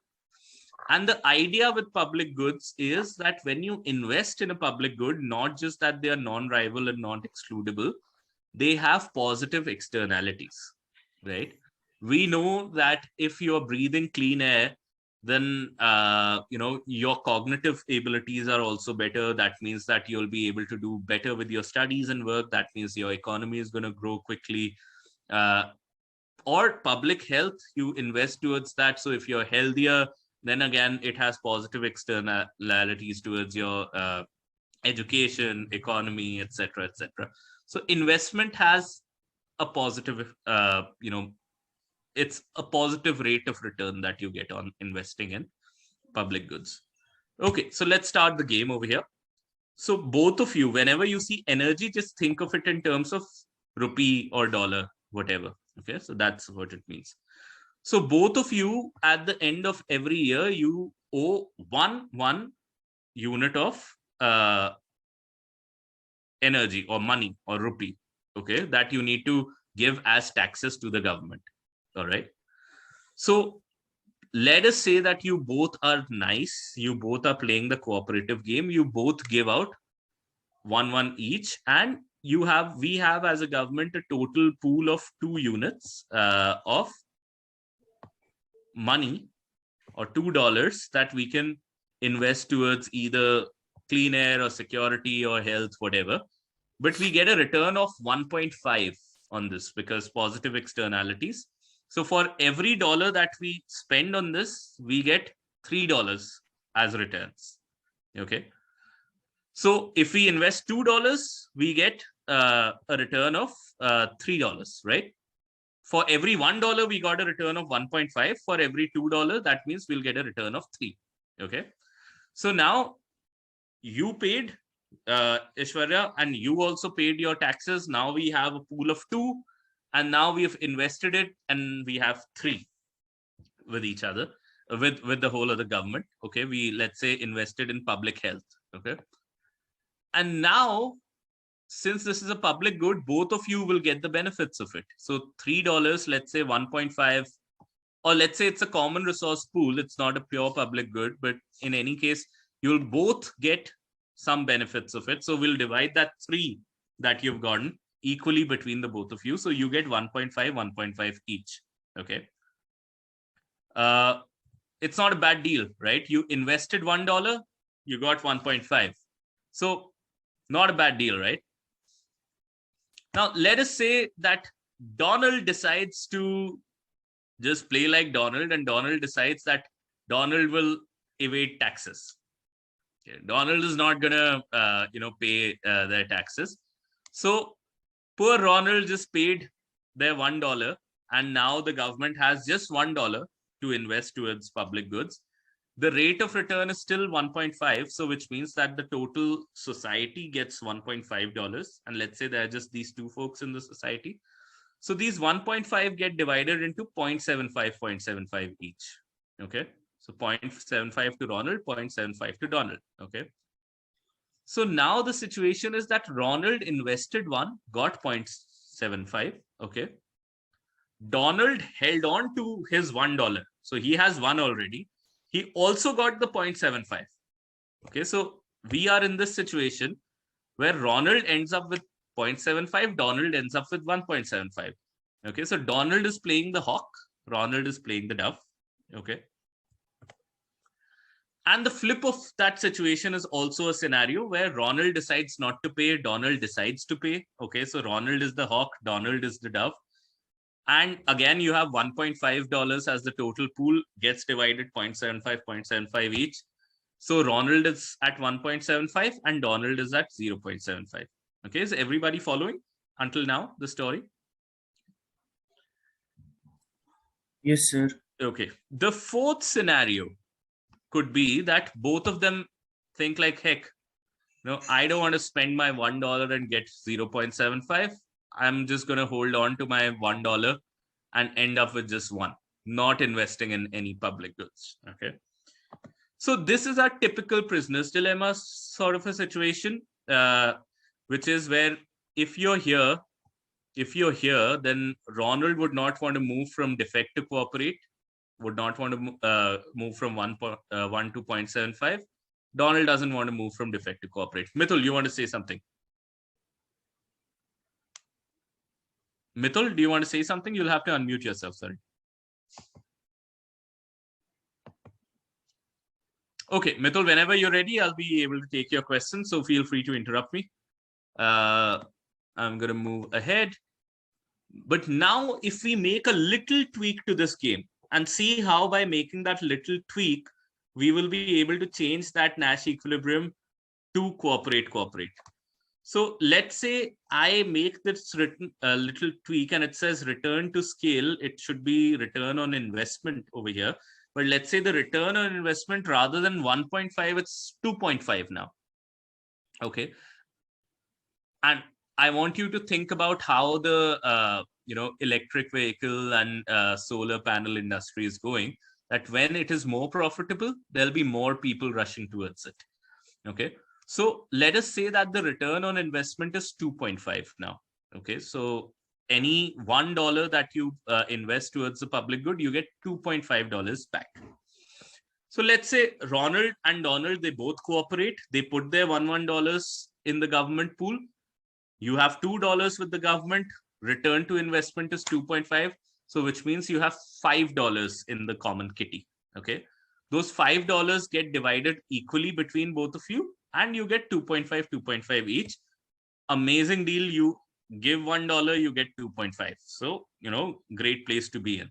B: And the idea with public goods is that when you invest in a public good, not just that they are non-rival and non-excludable, they have positive externalities, right? We know that if you're breathing clean air, then your cognitive abilities are also better. That means that you'll be able to do better with your studies and work. That means your economy is going to grow quickly. Or public health, you invest towards that. So if you're healthier, then again, it has positive externalities towards your education, economy, etc., etc. So investment has a positive, it's a positive rate of return that you get on investing in public goods. Okay, so let's start the game over here. So both of you, whenever you see energy, just think of it in terms of rupee or dollar, whatever. Okay, so that's what it means. So both of you, at the end of every year, you owe one unit of energy or money or rupee, okay, that you need to give as taxes to the government. All right. So let us say that you both are nice. You both are playing the cooperative game. You both give out one each, and we have as a government a total pool of 2 units of money or $2 that we can invest towards either clean air or security or health, whatever. But we get a return of 1.5 on this because positive externalities. So for every dollar that we spend on this, we get $3 as returns. Okay. So if we invest $2, we get a return of $3, right? For every $1, we got a return of 1.5. For every $2, that means we'll get a return of 3. Okay. So now you paid, Ishwarya, and you also paid your taxes. Now we have a pool of 2, and now we have invested it, and we have 3 with each other, with the whole of the government. Okay, we, let's say, invested in public health. Okay, and now, since this is a public good, both of you will get the benefits of it. So $3, let's say 1.5, or let's say it's a common resource pool. It's not a pure public good, but in any case, you'll both get some benefits of it. So we'll divide that 3 that you've gotten equally between the both of you. So you get 1.5 each. Okay. It's not a bad deal, right? You invested $1, you got 1.5. So not a bad deal, right? Now, let us say that Donald decides to just play like Donald, and Donald decides that Donald will evade taxes. Okay. Donald is not going to, pay their taxes. So poor Ronald just paid their $1, and now the government has just $1 to invest towards public goods. The rate of return is still 1.5, so which means that the total society gets $1.5. And let's say there are just these 2 folks in the society. So these 1.5 get divided into 0.75 each. Okay, so 0.75 to Ronald, 0.75 to Donald. Okay, so now the situation is that Ronald invested 1, got 0.75. Okay, Donald held on to his $1, so he has 1 already. He also got the 0.75. Okay, so we are in this situation where Ronald ends up with 0.75, Donald ends up with 1.75. Okay, so Donald is playing the hawk, Ronald is playing the dove. Okay. And the flip of that situation is also a scenario where Ronald decides not to pay, Donald decides to pay. Okay, so Ronald is the hawk, Donald is the dove. And again, you have $1.5 as the total pool, gets divided 0.75 each. So Ronald is at 1.75 and Donald is at 0.75. Okay, is everybody following until now the story?
J: Yes, sir.
B: Okay, the fourth scenario could be that both of them think like, heck, no, I don't want to spend my $1 and get 0.75. I'm just going to hold on to my $1 and end up with just one, not investing in any public goods. Okay. So this is our typical prisoner's dilemma sort of a situation, which is where if you're here, then Ronald would not want to move from defect to cooperate, would not want to move from 1 to 0.75. Donald doesn't want to move from defect to cooperate. Mithul, you want to say something? Mithul, do you want to say something? You'll have to unmute yourself, sorry. Okay, Mithul, whenever you're ready, I'll be able to take your question. So feel free to interrupt me. I'm going to move ahead. But now if we make a little tweak to this game and see how by making that little tweak, we will be able to change that Nash equilibrium to cooperate. So let's say I make this little tweak and it says return to scale. It should be return on investment over here. But let's say the return on investment rather than 1.5, it's 2.5 now. Okay. And I want you to think about how the electric vehicle and solar panel industry is going, that when it is more profitable, there'll be more people rushing towards it. Okay. So let us say that the return on investment is 2.5 now. Okay. So any $1 that you invest towards the public good, you get $2.5 back. So let's say Ronald and Donald, they both cooperate. They put their $1 in the government pool. You have $2 with the government. Return to investment is 2.5. So which means you have $5 in the common kitty. Okay. Those $5 get divided equally between both of you and you get 2.5 each. Amazing deal. You give $1, you get 2.5. So, great place to be in.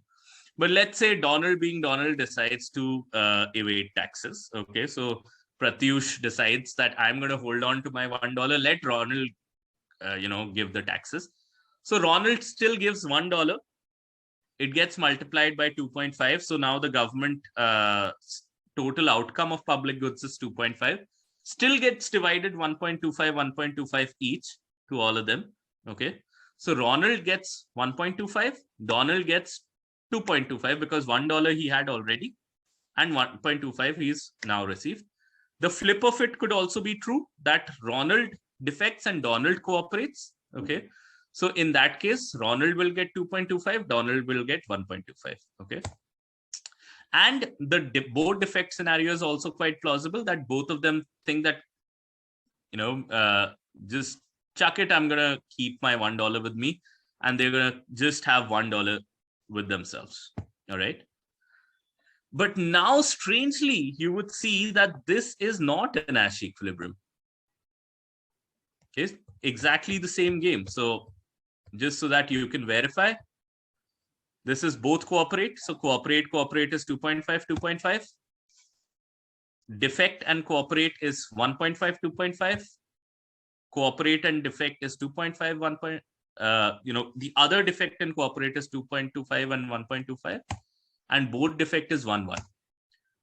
B: But let's say Donald being Donald decides to evade taxes. Okay. So Pratyush decides that I'm going to hold on to my $1. Let Ronald, give the taxes. So Ronald still gives $1. It gets multiplied by 2.5. So now the government total outcome of public goods is 2.5. Still gets divided 1.25 each to all of them. Okay. So Ronald gets 1.25. Donald gets 2.25 because $1 he had already and 1.25 he's now received. The flip of it could also be true that Ronald defects and Donald cooperates. Okay. So in that case, Ronald will get 2.25, Donald will get 1.25. Okay. And the both defect scenario is also quite plausible that both of them think that, just chuck it. I'm going to keep my $1 with me and they're going to just have $1 with themselves. All right. But now, strangely, you would see that this is not a Nash equilibrium. Okay. Exactly the same game. So just so that you can verify, this is both cooperate. So cooperate is 2.5, 2.5. Defect and cooperate is 1.5, 2.5. Cooperate and defect is 2.5, 1. The other defect and cooperate is 2.25 and 1.25. And both defect is 1, 1.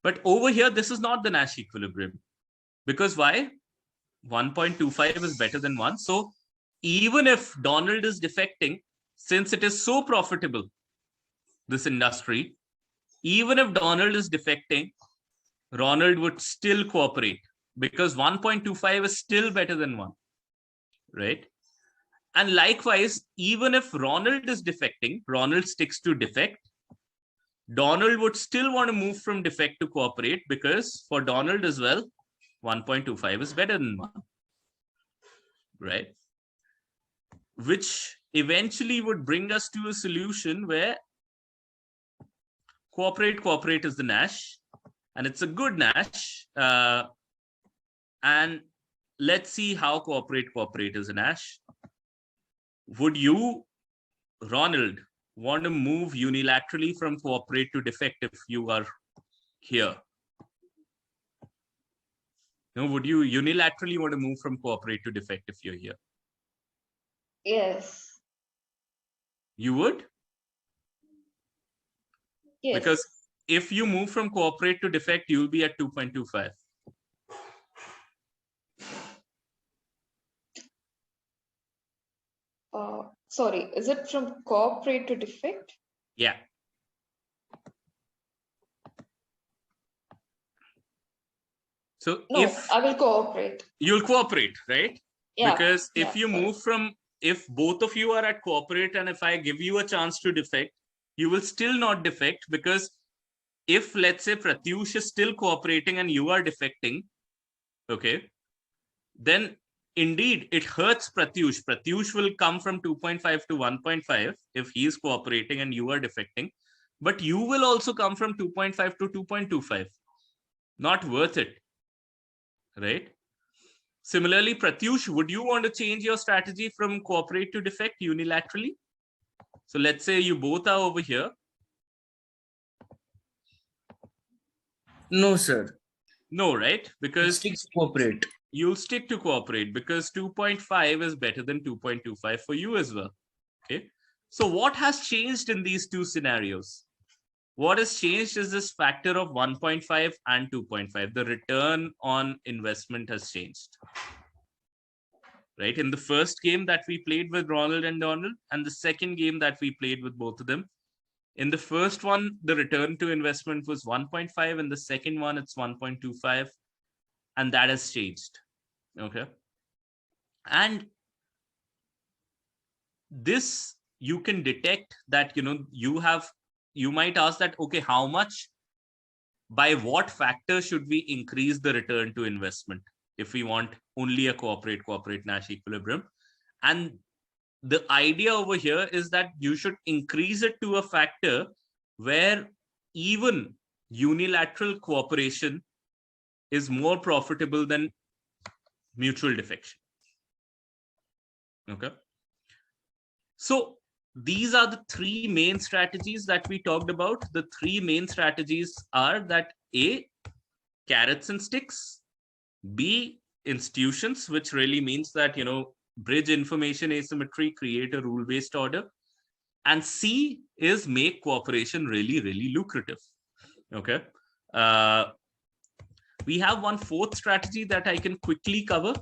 B: But over here, this is not the Nash equilibrium. Because why? 1.25 is better than 1. So even if Donald is defecting, since it is so profitable, this industry, even if Donald is defecting, Ronald would still cooperate because 1.25 is still better than 1, right? And likewise, even if Ronald is defecting, Ronald sticks to defect, Donald would still want to move from defect to cooperate because for Donald as well, 1.25 is better than 1, right? Which eventually would bring us to a solution where cooperate is the Nash, and it's a good Nash. And let's see how cooperate is a Nash. Would you, Ronald, want to move unilaterally from cooperate to defect if you are here? No, would you unilaterally want to move from cooperate to defect if you're here?
D: Yes.
B: You would?
D: Yes.
B: Because if you move from cooperate to defect, you'll be at 2.25.
D: Sorry, is it from cooperate to defect?
B: Yeah. So
D: no,
B: if
D: I will cooperate.
B: You'll cooperate, right?
D: Yeah.
B: Because if
D: yeah,
B: you move from, if both of you are at cooperate and if I give you a chance to defect, you will still not defect, because if, let's say, Pratyush is still cooperating and you are defecting, okay, then indeed it hurts Pratyush. Pratyush will come from 2.5 to 1.5 if he is cooperating and you are defecting, but you will also come from 2.5 to 2.25. Not worth it, right? Similarly, Pratyush, would you want to change your strategy from cooperate to defect unilaterally? So let's say you both are over here.
J: No, sir.
B: No, right? Because
J: stick to cooperate.
B: You'll stick to cooperate because 2.5 is better than 2.25 for you as well. Okay. So what has changed in these two scenarios? What has changed is this factor of 1.5 and 2.5. The return on investment has changed. Right? In the first game that we played with Ronald and Donald, and the second game that we played with both of them, in the first one, the return to investment was 1.5. In the second one, it's 1.25. And that has changed. Okay. And this, you can detect that, you might ask that, okay, how much, by what factor should we increase the return to investment if we want only a cooperate Nash equilibrium? And the idea over here is that you should increase it to a factor where even unilateral cooperation is more profitable than mutual defection. Okay. So these are the three main strategies that we talked about. The three main strategies are that A, carrots and sticks, B, institutions, which really means that, bridge information asymmetry, create a rule-based order, and C is make cooperation really, really lucrative. Okay. We have one fourth strategy that I can quickly cover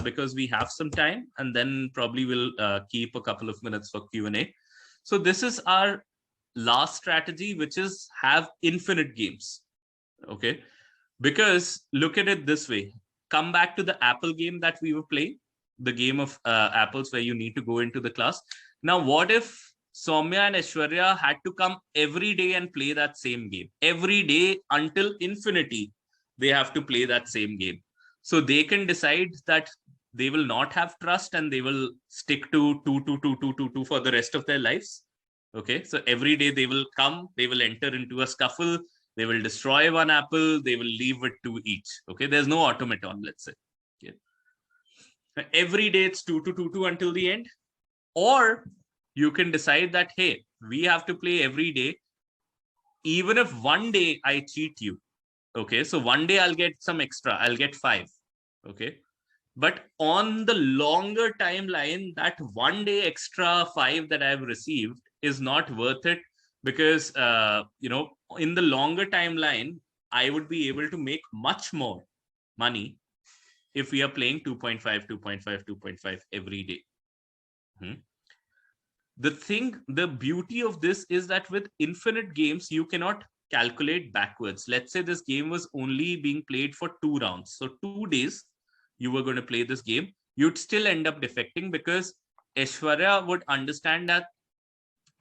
B: because we have some time, and then probably we'll keep a couple of minutes for Q&A. So this is our last strategy, which is have infinite games. Okay. Because look at it this way. Come back to the apple game that we were playing, the game of apples where you need to go into the class. Now, what if Soumya and Aishwarya had to come every day and play that same game? Every day until infinity, they have to play that same game. So they can decide that they will not have trust and they will stick to 2 for the rest of their lives. Okay, so every day they will come, they will enter into a scuffle, they will destroy one apple, they will leave with 2 each. Okay, there's no automaton, let's say. Okay. Every day it's 2 until the end. Or you can decide that, hey, we have to play every day. Even if one day I cheat you, okay, so one day I'll get some extra, I'll get 5. Okay. But on the longer timeline, that one day extra 5 that I've received is not worth it because, in the longer timeline, I would be able to make much more money if we are playing 2.5 every day. The beauty of this is that with infinite games, you cannot calculate backwards. Let's say this game was only being played for 2 rounds. So 2 days you were going to play this game. You'd still end up defecting because Aishwarya would understand that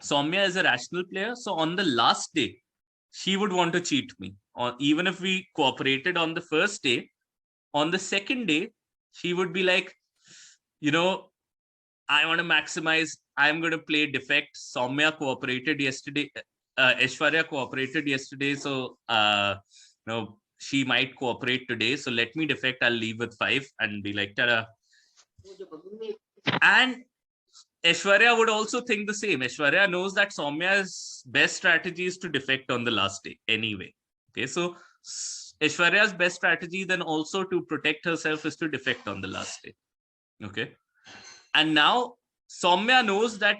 B: Soumya is a rational player. So on the last day, she would want to cheat me. Or even if we cooperated on the first day, on the second day, she would be like, I want to maximize I'm going to play defect. Soumya cooperated yesterday. Aishwarya cooperated yesterday. So, she might cooperate today. So let me defect. I'll leave with 5 and be like, ta-da. And Aishwarya would also think the same. Aishwarya knows that Soumya's best strategy is to defect on the last day anyway. Okay, so Aishwarya's best strategy then also to protect herself is to defect on the last day. Okay, and now Soumya knows that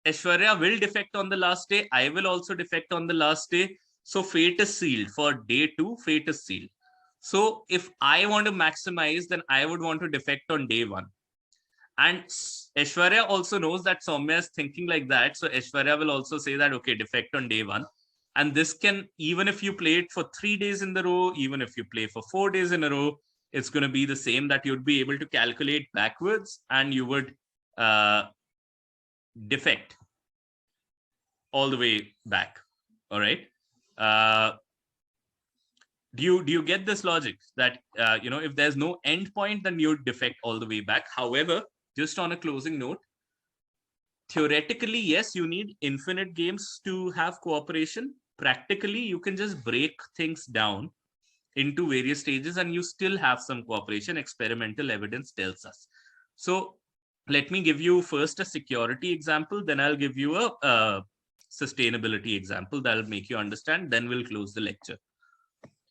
B: Aishwarya will defect on the last day. I will also defect on the last day. So fate is sealed. For day 2, fate is sealed. So if I want to maximize, then I would want to defect on day 1. And Aishwarya also knows that Soumya is thinking like that. So Aishwarya will also say that, okay, defect on day 1. And this can, even if you play it for 3 days in the row, even if you play for 4 days in a row, it's going to be the same, that you'd be able to calculate backwards and you would defect all the way back. All right. Do you get this logic that, if there's no end point, then you'd defect all the way back. However, just on a closing note, theoretically, yes, you need infinite games to have cooperation. Practically, you can just break things down into various stages and you still have some cooperation. Experimental evidence tells us. So let me give you first a security example, then I'll give you a sustainability example that'll make you understand, then we'll close the lecture.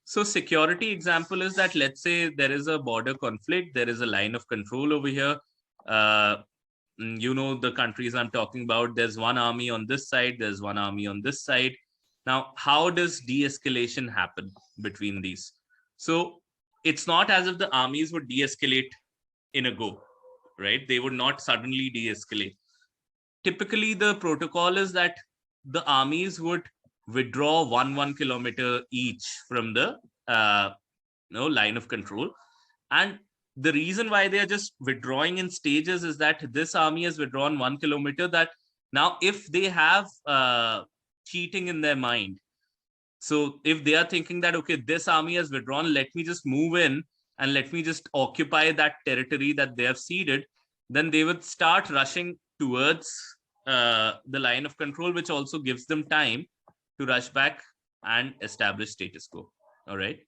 B: So security example is that, let's say there is a border conflict, there is a line of control over here. The countries I'm talking about, there's one army on this side, there's one army on this side. Now, how does de-escalation happen between these? So it's not as if the armies would de-escalate in a go, right? They would not suddenly de-escalate. Typically, the protocol is that the armies would withdraw 1 kilometer each from the line of control. And the reason why they are just withdrawing in stages is that this army has withdrawn 1 kilometer, that now if they have cheating in their mind, so if they are thinking that, okay, this army has withdrawn, let me just move in and let me just occupy that territory that they have ceded, then they would start rushing towards the line of control, which also gives them time to rush back and establish status quo. All right.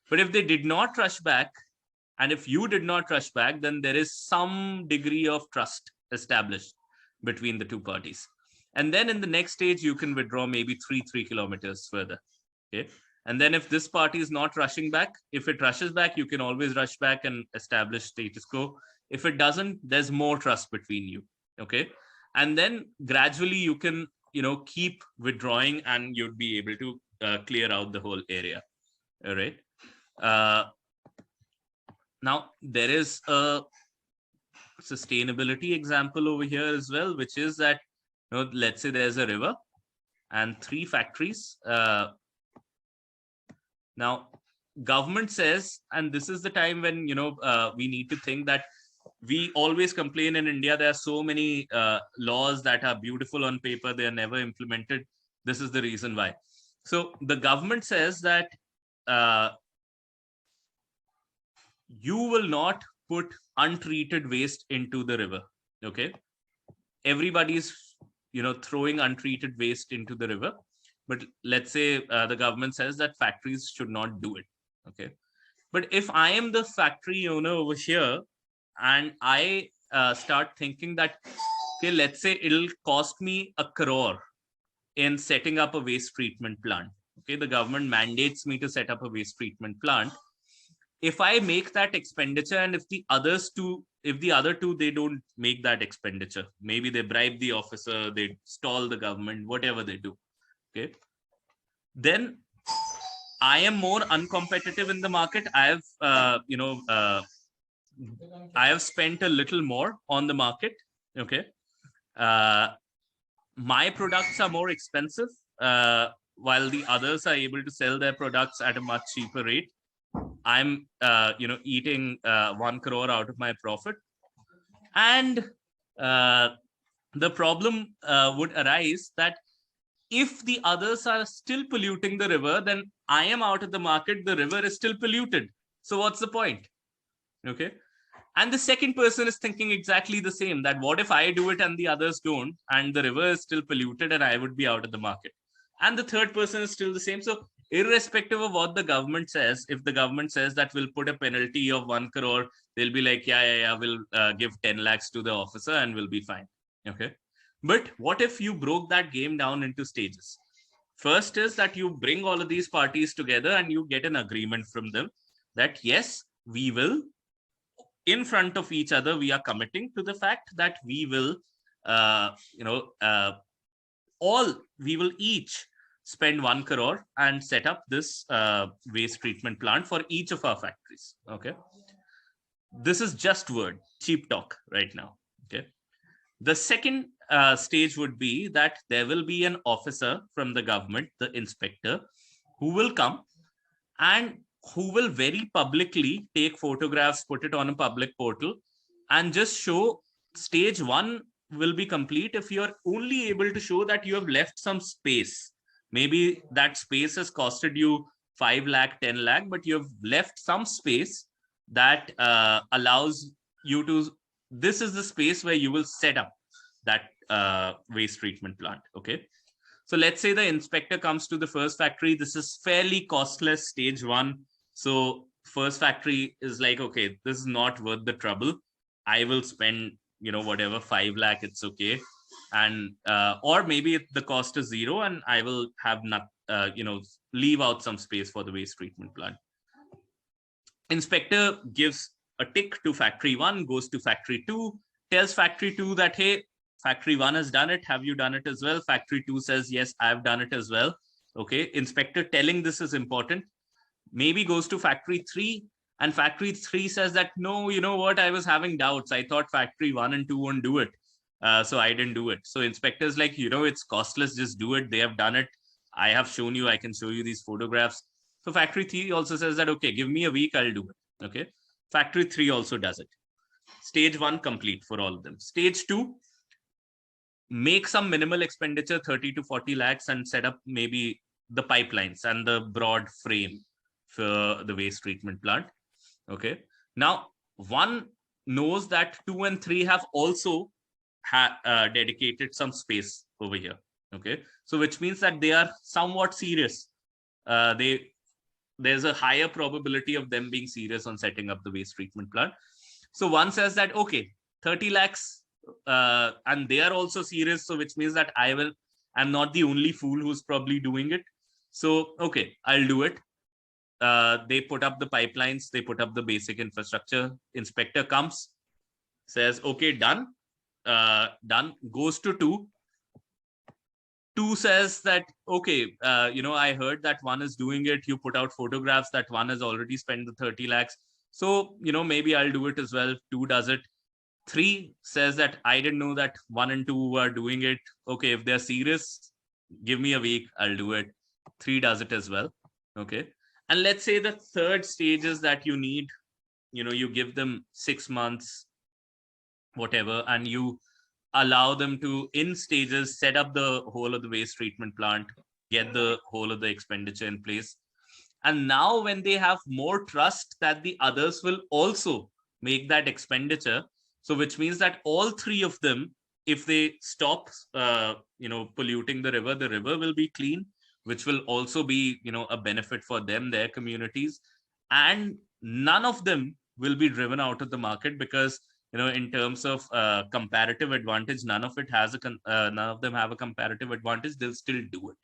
B: But if they did not rush back, and if you did not rush back, then there is some degree of trust established between the two parties. And then in the next stage, you can withdraw maybe 3 kilometers further. Okay. And then if this party is not rushing back, if it rushes back, you can always rush back and establish status quo. If it doesn't, there's more trust between you. Okay. And then gradually you can, keep withdrawing and you'd be able to clear out the whole area. All right. Now, there is a sustainability example over here as well, which is that, let's say there's a river and 3 factories. Now, government says, and this is the time when, we need to think that we always complain in India, there are so many laws that are beautiful on paper, they are never implemented. This is the reason why. So the government says that you will not put untreated waste into the river. Okay. Everybody's, throwing untreated waste into the river. But let's say the government says that factories should not do it. Okay. But if I am the factory owner over here and I start thinking that, okay, let's say it'll cost me 1 crore in setting up a waste treatment plant. Okay. The government mandates me to set up a waste treatment plant. If I make that expenditure and if the other two, they don't make that expenditure, maybe they bribe the officer, they stall the government, whatever they do. Okay. Then I am more uncompetitive in the market. I have spent a little more on the market. Okay. My products are more expensive, while the others are able to sell their products at a much cheaper rate. I'm, eating 1 crore out of my profit. And the problem would arise that if the others are still polluting the river, then I am out of the market, the river is still polluted. So what's the point? Okay. And the second person is thinking exactly the same, that what if I do it and the others don't, and the river is still polluted and I would be out of the market. And the third person is still the same. So irrespective of what the government says, if the government says that we'll put a penalty of 1 crore, they'll be like, yeah, we'll give 10 lakhs to the officer and we'll be fine. Okay. But what if you broke that game down into stages? First is that you bring all of these parties together and you get an agreement from them that, yes, we will, in front of each other, we are committing to the fact that we will, we will each spend 1 crore and set up this waste treatment plant for each of our factories. Okay. This is just word, cheap talk right now. Okay. The second stage would be that there will be an officer from the government, the inspector, who will come and who will very publicly take photographs, put it on a public portal, and just show stage 1 will be complete if you're only able to show that you have left some space. Maybe that space has costed you 5 lakh, 10 lakh, but you have left some space that allows you to, this is the space where you will set up that waste treatment plant. Okay. So let's say the inspector comes to the first factory. This is fairly costless, stage 1. So first factory is like, okay, this is not worth the trouble. I will spend, whatever, 5 lakh, it's okay. And, or maybe the cost is 0 and I will have not, leave out some space for the waste treatment plant. Inspector gives a tick to factory 1, goes to factory 2, tells factory 2 that, hey, factory 1 has done it. Have you done it as well? Factory 2 says, yes, I've done it as well. Okay. Inspector telling this is important. Maybe goes to factory 3 and factory 3 says that, no, you know what? I was having doubts. I thought factory 1 and 2 won't do it. So I didn't do it. So inspector's like, it's costless. Just do it. They have done it. I have shown you. I can show you these photographs. So factory 3 also says that, okay, give me a week. I'll do it. Okay. Factory 3 also does it. Stage 1 complete for all of them. Stage 2, make some minimal expenditure, 30 to 40 lakhs, and set up maybe the pipelines and the broad frame for the waste treatment plant. Okay. Now, 1 knows that 2 and 3 have also dedicated some space over here. Okay. So which means that they are somewhat serious. There's a higher probability of them being serious on setting up the waste treatment plant. So 1 says that, okay, 30 lakhs, and they are also serious. So which means that I'm not the only fool who's probably doing it. So, okay, I'll do it. They put up the pipelines, they put up the basic infrastructure. Inspector comes, says, okay, done. Done. Goes to 2. 2 says that, okay, I heard that 1 is doing it. You put out photographs that 1 has already spent the 30 lakhs. So, maybe I'll do it as well. 2 does it. 3 says that I didn't know that 1 and 2 are doing it. Okay, if they're serious, give me a week, I'll do it. 3 does it as well. Okay. And let's say the third stage is that you need, you give them 6 months, whatever, and you allow them to, in stages, set up the whole of the waste treatment plant, get the whole of the expenditure in place. And now when they have more trust that the others will also make that expenditure, so which means that all 3 of them, if they stop, polluting the river will be clean, which will also be, a benefit for them, their communities. And none of them will be driven out of the market because, in terms of comparative advantage, none of them have a comparative advantage. They'll still do it.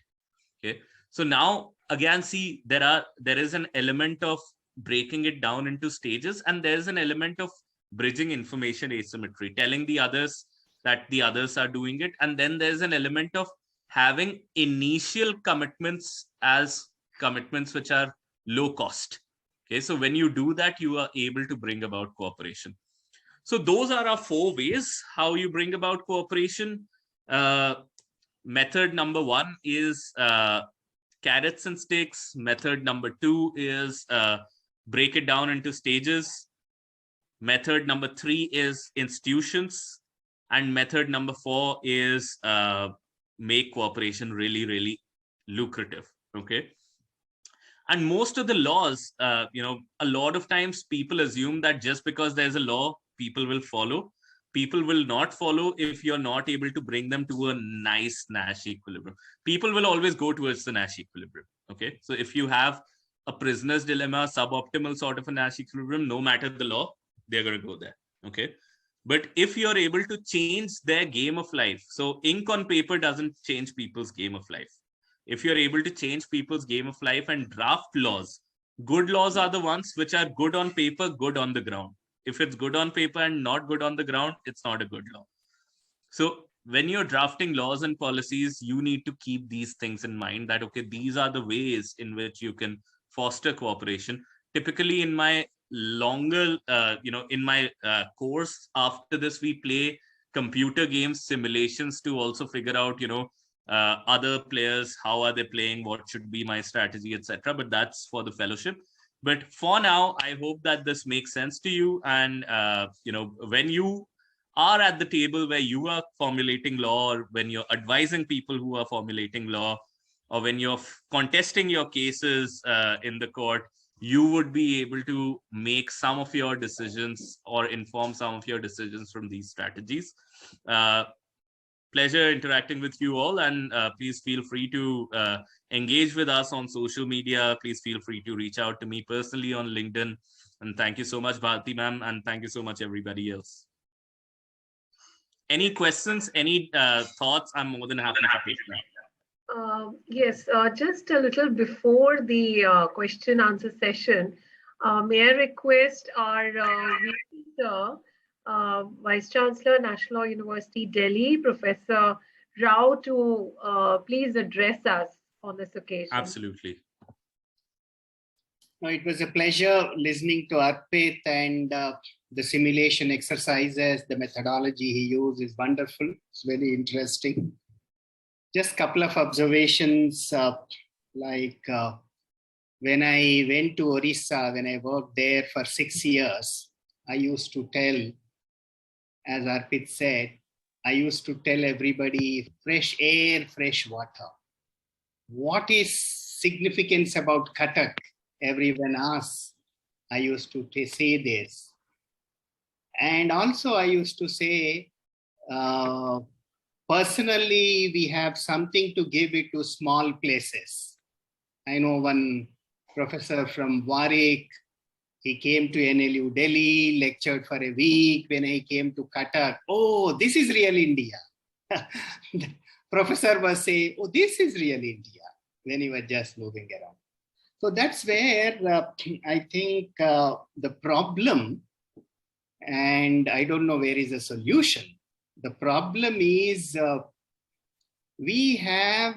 B: Okay. So now again, see, there is an element of breaking it down into stages, and there's an element of bridging information asymmetry, telling the others that the others are doing it. And then there's an element of having initial commitments as commitments which are low cost. Okay. So when you do that, you are able to bring about cooperation. So those are our 4 ways how you bring about cooperation. Method number 1 is carrots and sticks. Method number 2 is break it down into stages. Method number 3 is institutions. And method number 4 is make cooperation really, really lucrative. Okay. And most of the laws, a lot of times people assume that just because there's a law, people will follow. People will not follow if you're not able to bring them to a nice Nash equilibrium. People will always go towards the Nash equilibrium. Okay, so if you have a prisoner's dilemma, suboptimal sort of a Nash equilibrium, no matter the law, they're going to go there. Okay, but if you're able to change their game of life, so ink on paper doesn't change people's game of life. If you're able to change people's game of life and draft laws, good laws are the ones which are good on paper, good on the ground. If it's good on paper and not good on the ground, it's not a good law. So when you're drafting laws and policies, you need to keep these things in mind that, okay, these are the ways in which you can foster cooperation. Typically in my longer, in my course, after this, we play computer games, simulations to also figure out, other players, how are they playing, what should be my strategy, etc. But that's for the fellowship. But for now, I hope that this makes sense to you. And, when you are at the table where you are formulating law, or when you're advising people who are formulating law, or when you're contesting your cases in the court, you would be able to make some of your decisions or inform some of your decisions from these strategies. Pleasure interacting with you all, and please feel free to engage with us on social media. Please feel free to reach out to me personally on LinkedIn. And thank you so much, Bharti ma'am, and thank you so much, everybody else. Any questions, any thoughts? I'm more than happy to take them.
A: Yes, just a little before the question answer session, may I request our Vice Chancellor, National Law University, Delhi, Professor Rao, to please address us on this occasion.
B: Absolutely.
I: No, it was a pleasure listening to Arpit, and the simulation exercises, the methodology he used is wonderful. It's very interesting. Just a couple of observations, when I went to Orissa, when I worked there for 6 years, I used to tell, as Arpit said, I used to tell everybody, fresh air, fresh water. What is significance about Kathak? Everyone asks. I used to say this. And also I used to say, personally, we have something to give it to small places. I know one professor from Warwick, he came to NLU-Delhi, lectured for a week. When I came to Qatar, oh, this is real India. The professor was saying, oh, this is real India, when he was just moving around. So that's where I think the problem, and I don't know where is the solution. The problem is we have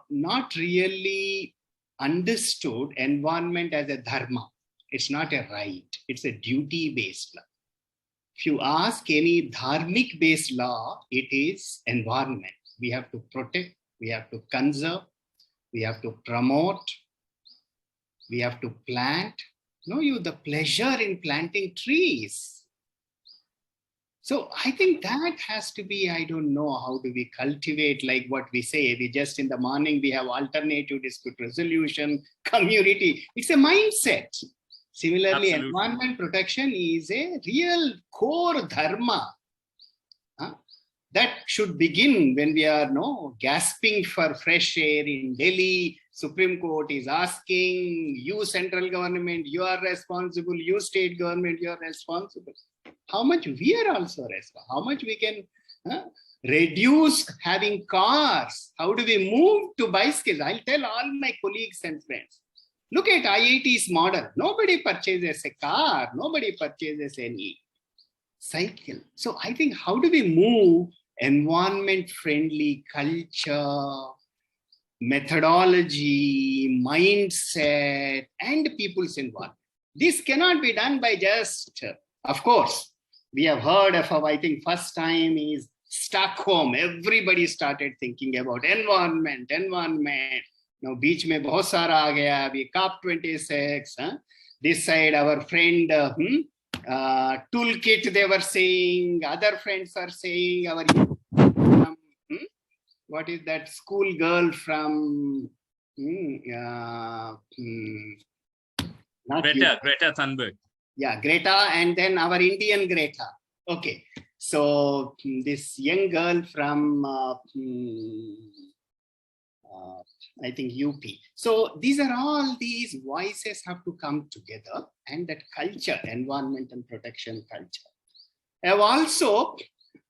I: not really understood environment as a dharma. It's not a right, it's a duty-based law. If you ask any dharmic-based law, it is environment. We have to protect, we have to conserve, we have to promote, we have to plant. The pleasure in planting trees. So I think that has to be, I don't know, how do we cultivate, like what we say, we just in the morning, we have alternative dispute resolution, community. It's a mindset. Similarly, absolutely, environment protection is a real core dharma. That should begin when we are gasping for fresh air in Delhi. Supreme Court is asking, you central government, you are responsible, you state government, you are responsible. How much we are also responsible, how much we can reduce having cars, how do we move to bicycles? I'll tell all my colleagues and friends, look at IIT's model. Nobody purchases a car, nobody purchases any cycle. So I think, how do we move environment-friendly culture, methodology, mindset, and people's involvement? This cannot be done by just, of course, we have heard of, I think first time is Stockholm. Everybody started thinking about environment. Now, beach mein bahut sara aa gaya, abhi COP26. This side, our friend, toolkit they were saying, other friends are saying, our what is that school girl from
B: Greta Thunberg.
I: Yeah, Greta, and then our Indian Greta. Okay, so this young girl from I think UP. So these voices have to come together, and that culture, environment and protection culture. I've also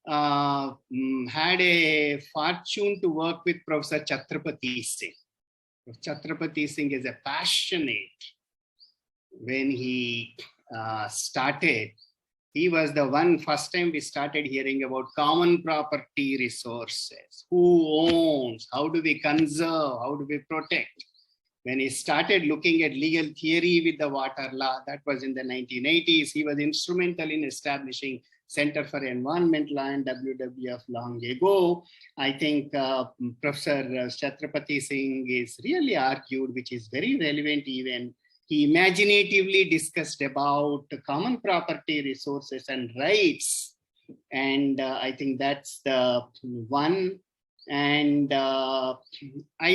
I: had a fortune to work with Professor Chhatrapati Singh. Chhatrapati Singh is a passionate. When he started, he was the one first time we started hearing about common property resources. Who owns? How do we conserve? How do we protect? When he started looking at legal theory with the water law, that was in the 1980s. He was instrumental in establishing Center for Environment Law and WWF long ago. I think Professor Chhatrapati Singh is really argued, which is very relevant even. He imaginatively discussed about common property resources and rights. And I think that's the one. And I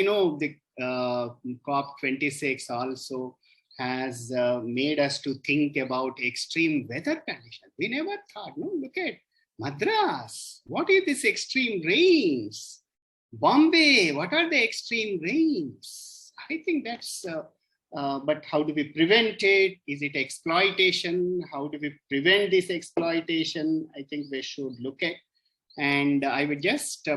I: know the COP26 also has made us to think about extreme weather conditions. We never thought, no, look at Madras. What is this extreme rains? Bombay, what are the extreme rains? I think that's, but how do we prevent it? Is it exploitation? How do we prevent this exploitation? I think we should look at. And I would just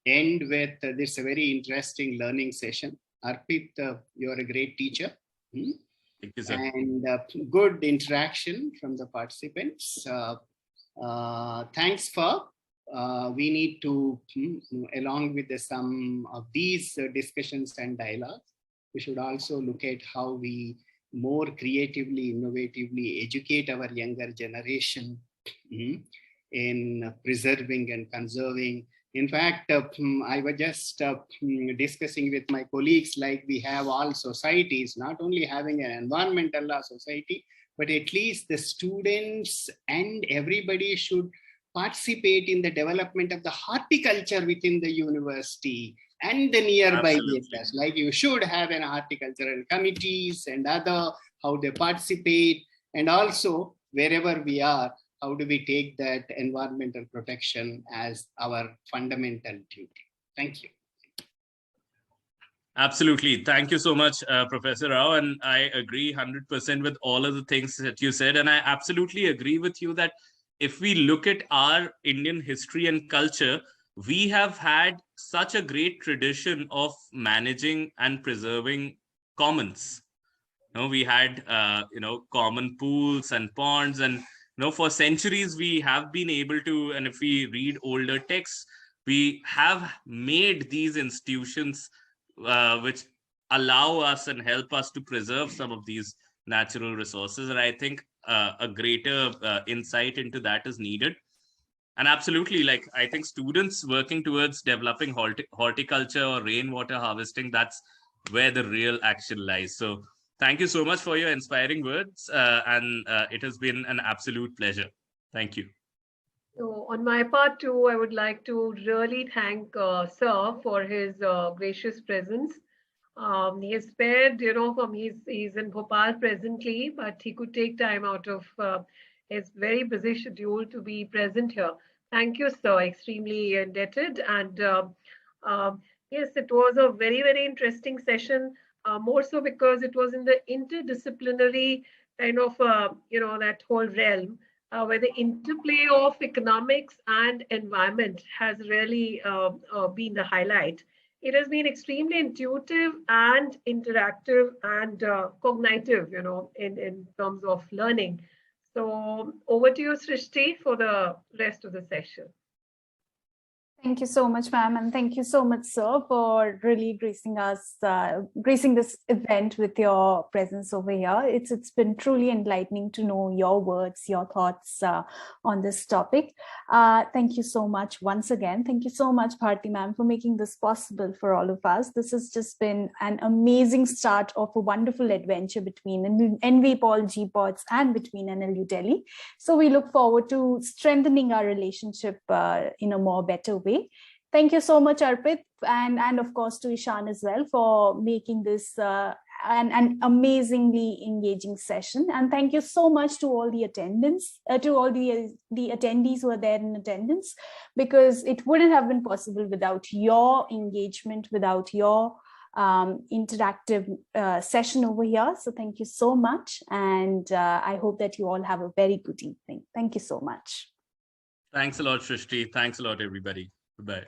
I: end with this very interesting learning session. Arpit, you're a great teacher.
B: Thank you, sir. And
I: good interaction from the participants. Thanks for, we need to, along with some of these discussions and dialogues, we should also look at how we more creatively, innovatively educate our younger generation in preserving and conserving. In fact, I was just discussing with my colleagues, like we have all societies, not only having an environmental law society, but at least the students and everybody should participate in the development of the horticulture within the university and the nearby areas. Like you should have an horticultural committees and other, how they participate, and also wherever we are, how do we take that environmental protection as our fundamental duty? Thank you.
B: Absolutely. Thank you so much, Professor Rao. And I agree 100% with all of the things that you said. And I absolutely agree with you that if we look at our Indian history and culture, we have had such a great tradition of managing and preserving commons. We had, common pools and ponds, and for centuries, we have been able to, and if we read older texts, we have made these institutions which allow us and help us to preserve some of these natural resources. And I think a greater insight into that is needed. And absolutely, I think students working towards developing horticulture or rainwater harvesting, that's where the real action lies. So thank you so much for your inspiring words. And it has been an absolute pleasure. Thank you.
A: So on my part too, I would like to really thank Sir for his gracious presence. He has spared, from he's in Bhopal presently, but he could take time out of his very busy schedule to be present here. Thank you, Sir. Extremely indebted. And yes, it was a very, very interesting session. More so because it was in the interdisciplinary kind of, that whole realm where the interplay of economics and environment has really been the highlight. It has been extremely intuitive and interactive and cognitive, in terms of learning. So over to you, Srishti, for the rest of the session.
H: Thank you so much, ma'am, and thank you so much, sir, for really gracing this event with your presence over here. It's been truly enlightening to know your words, your thoughts on this topic. Thank you so much once again. Thank you so much, Bharti ma'am, for making this possible for all of us. This has just been an amazing start of a wonderful adventure between EnviPol, GPOTS, and between NLU-Delhi. So we look forward to strengthening our relationship in a more better way. Thank you so much, Arpit, and of course to Ishan as well for making this an amazingly engaging session. And thank you so much to all the attendants, to all the attendees who are there in attendance, because it wouldn't have been possible without your engagement, without your interactive session over here. So thank you so much. And I hope that you all have a very good evening. Thank you so much.
B: Thanks a lot, Shrishti. Thanks a lot, everybody. Goodbye.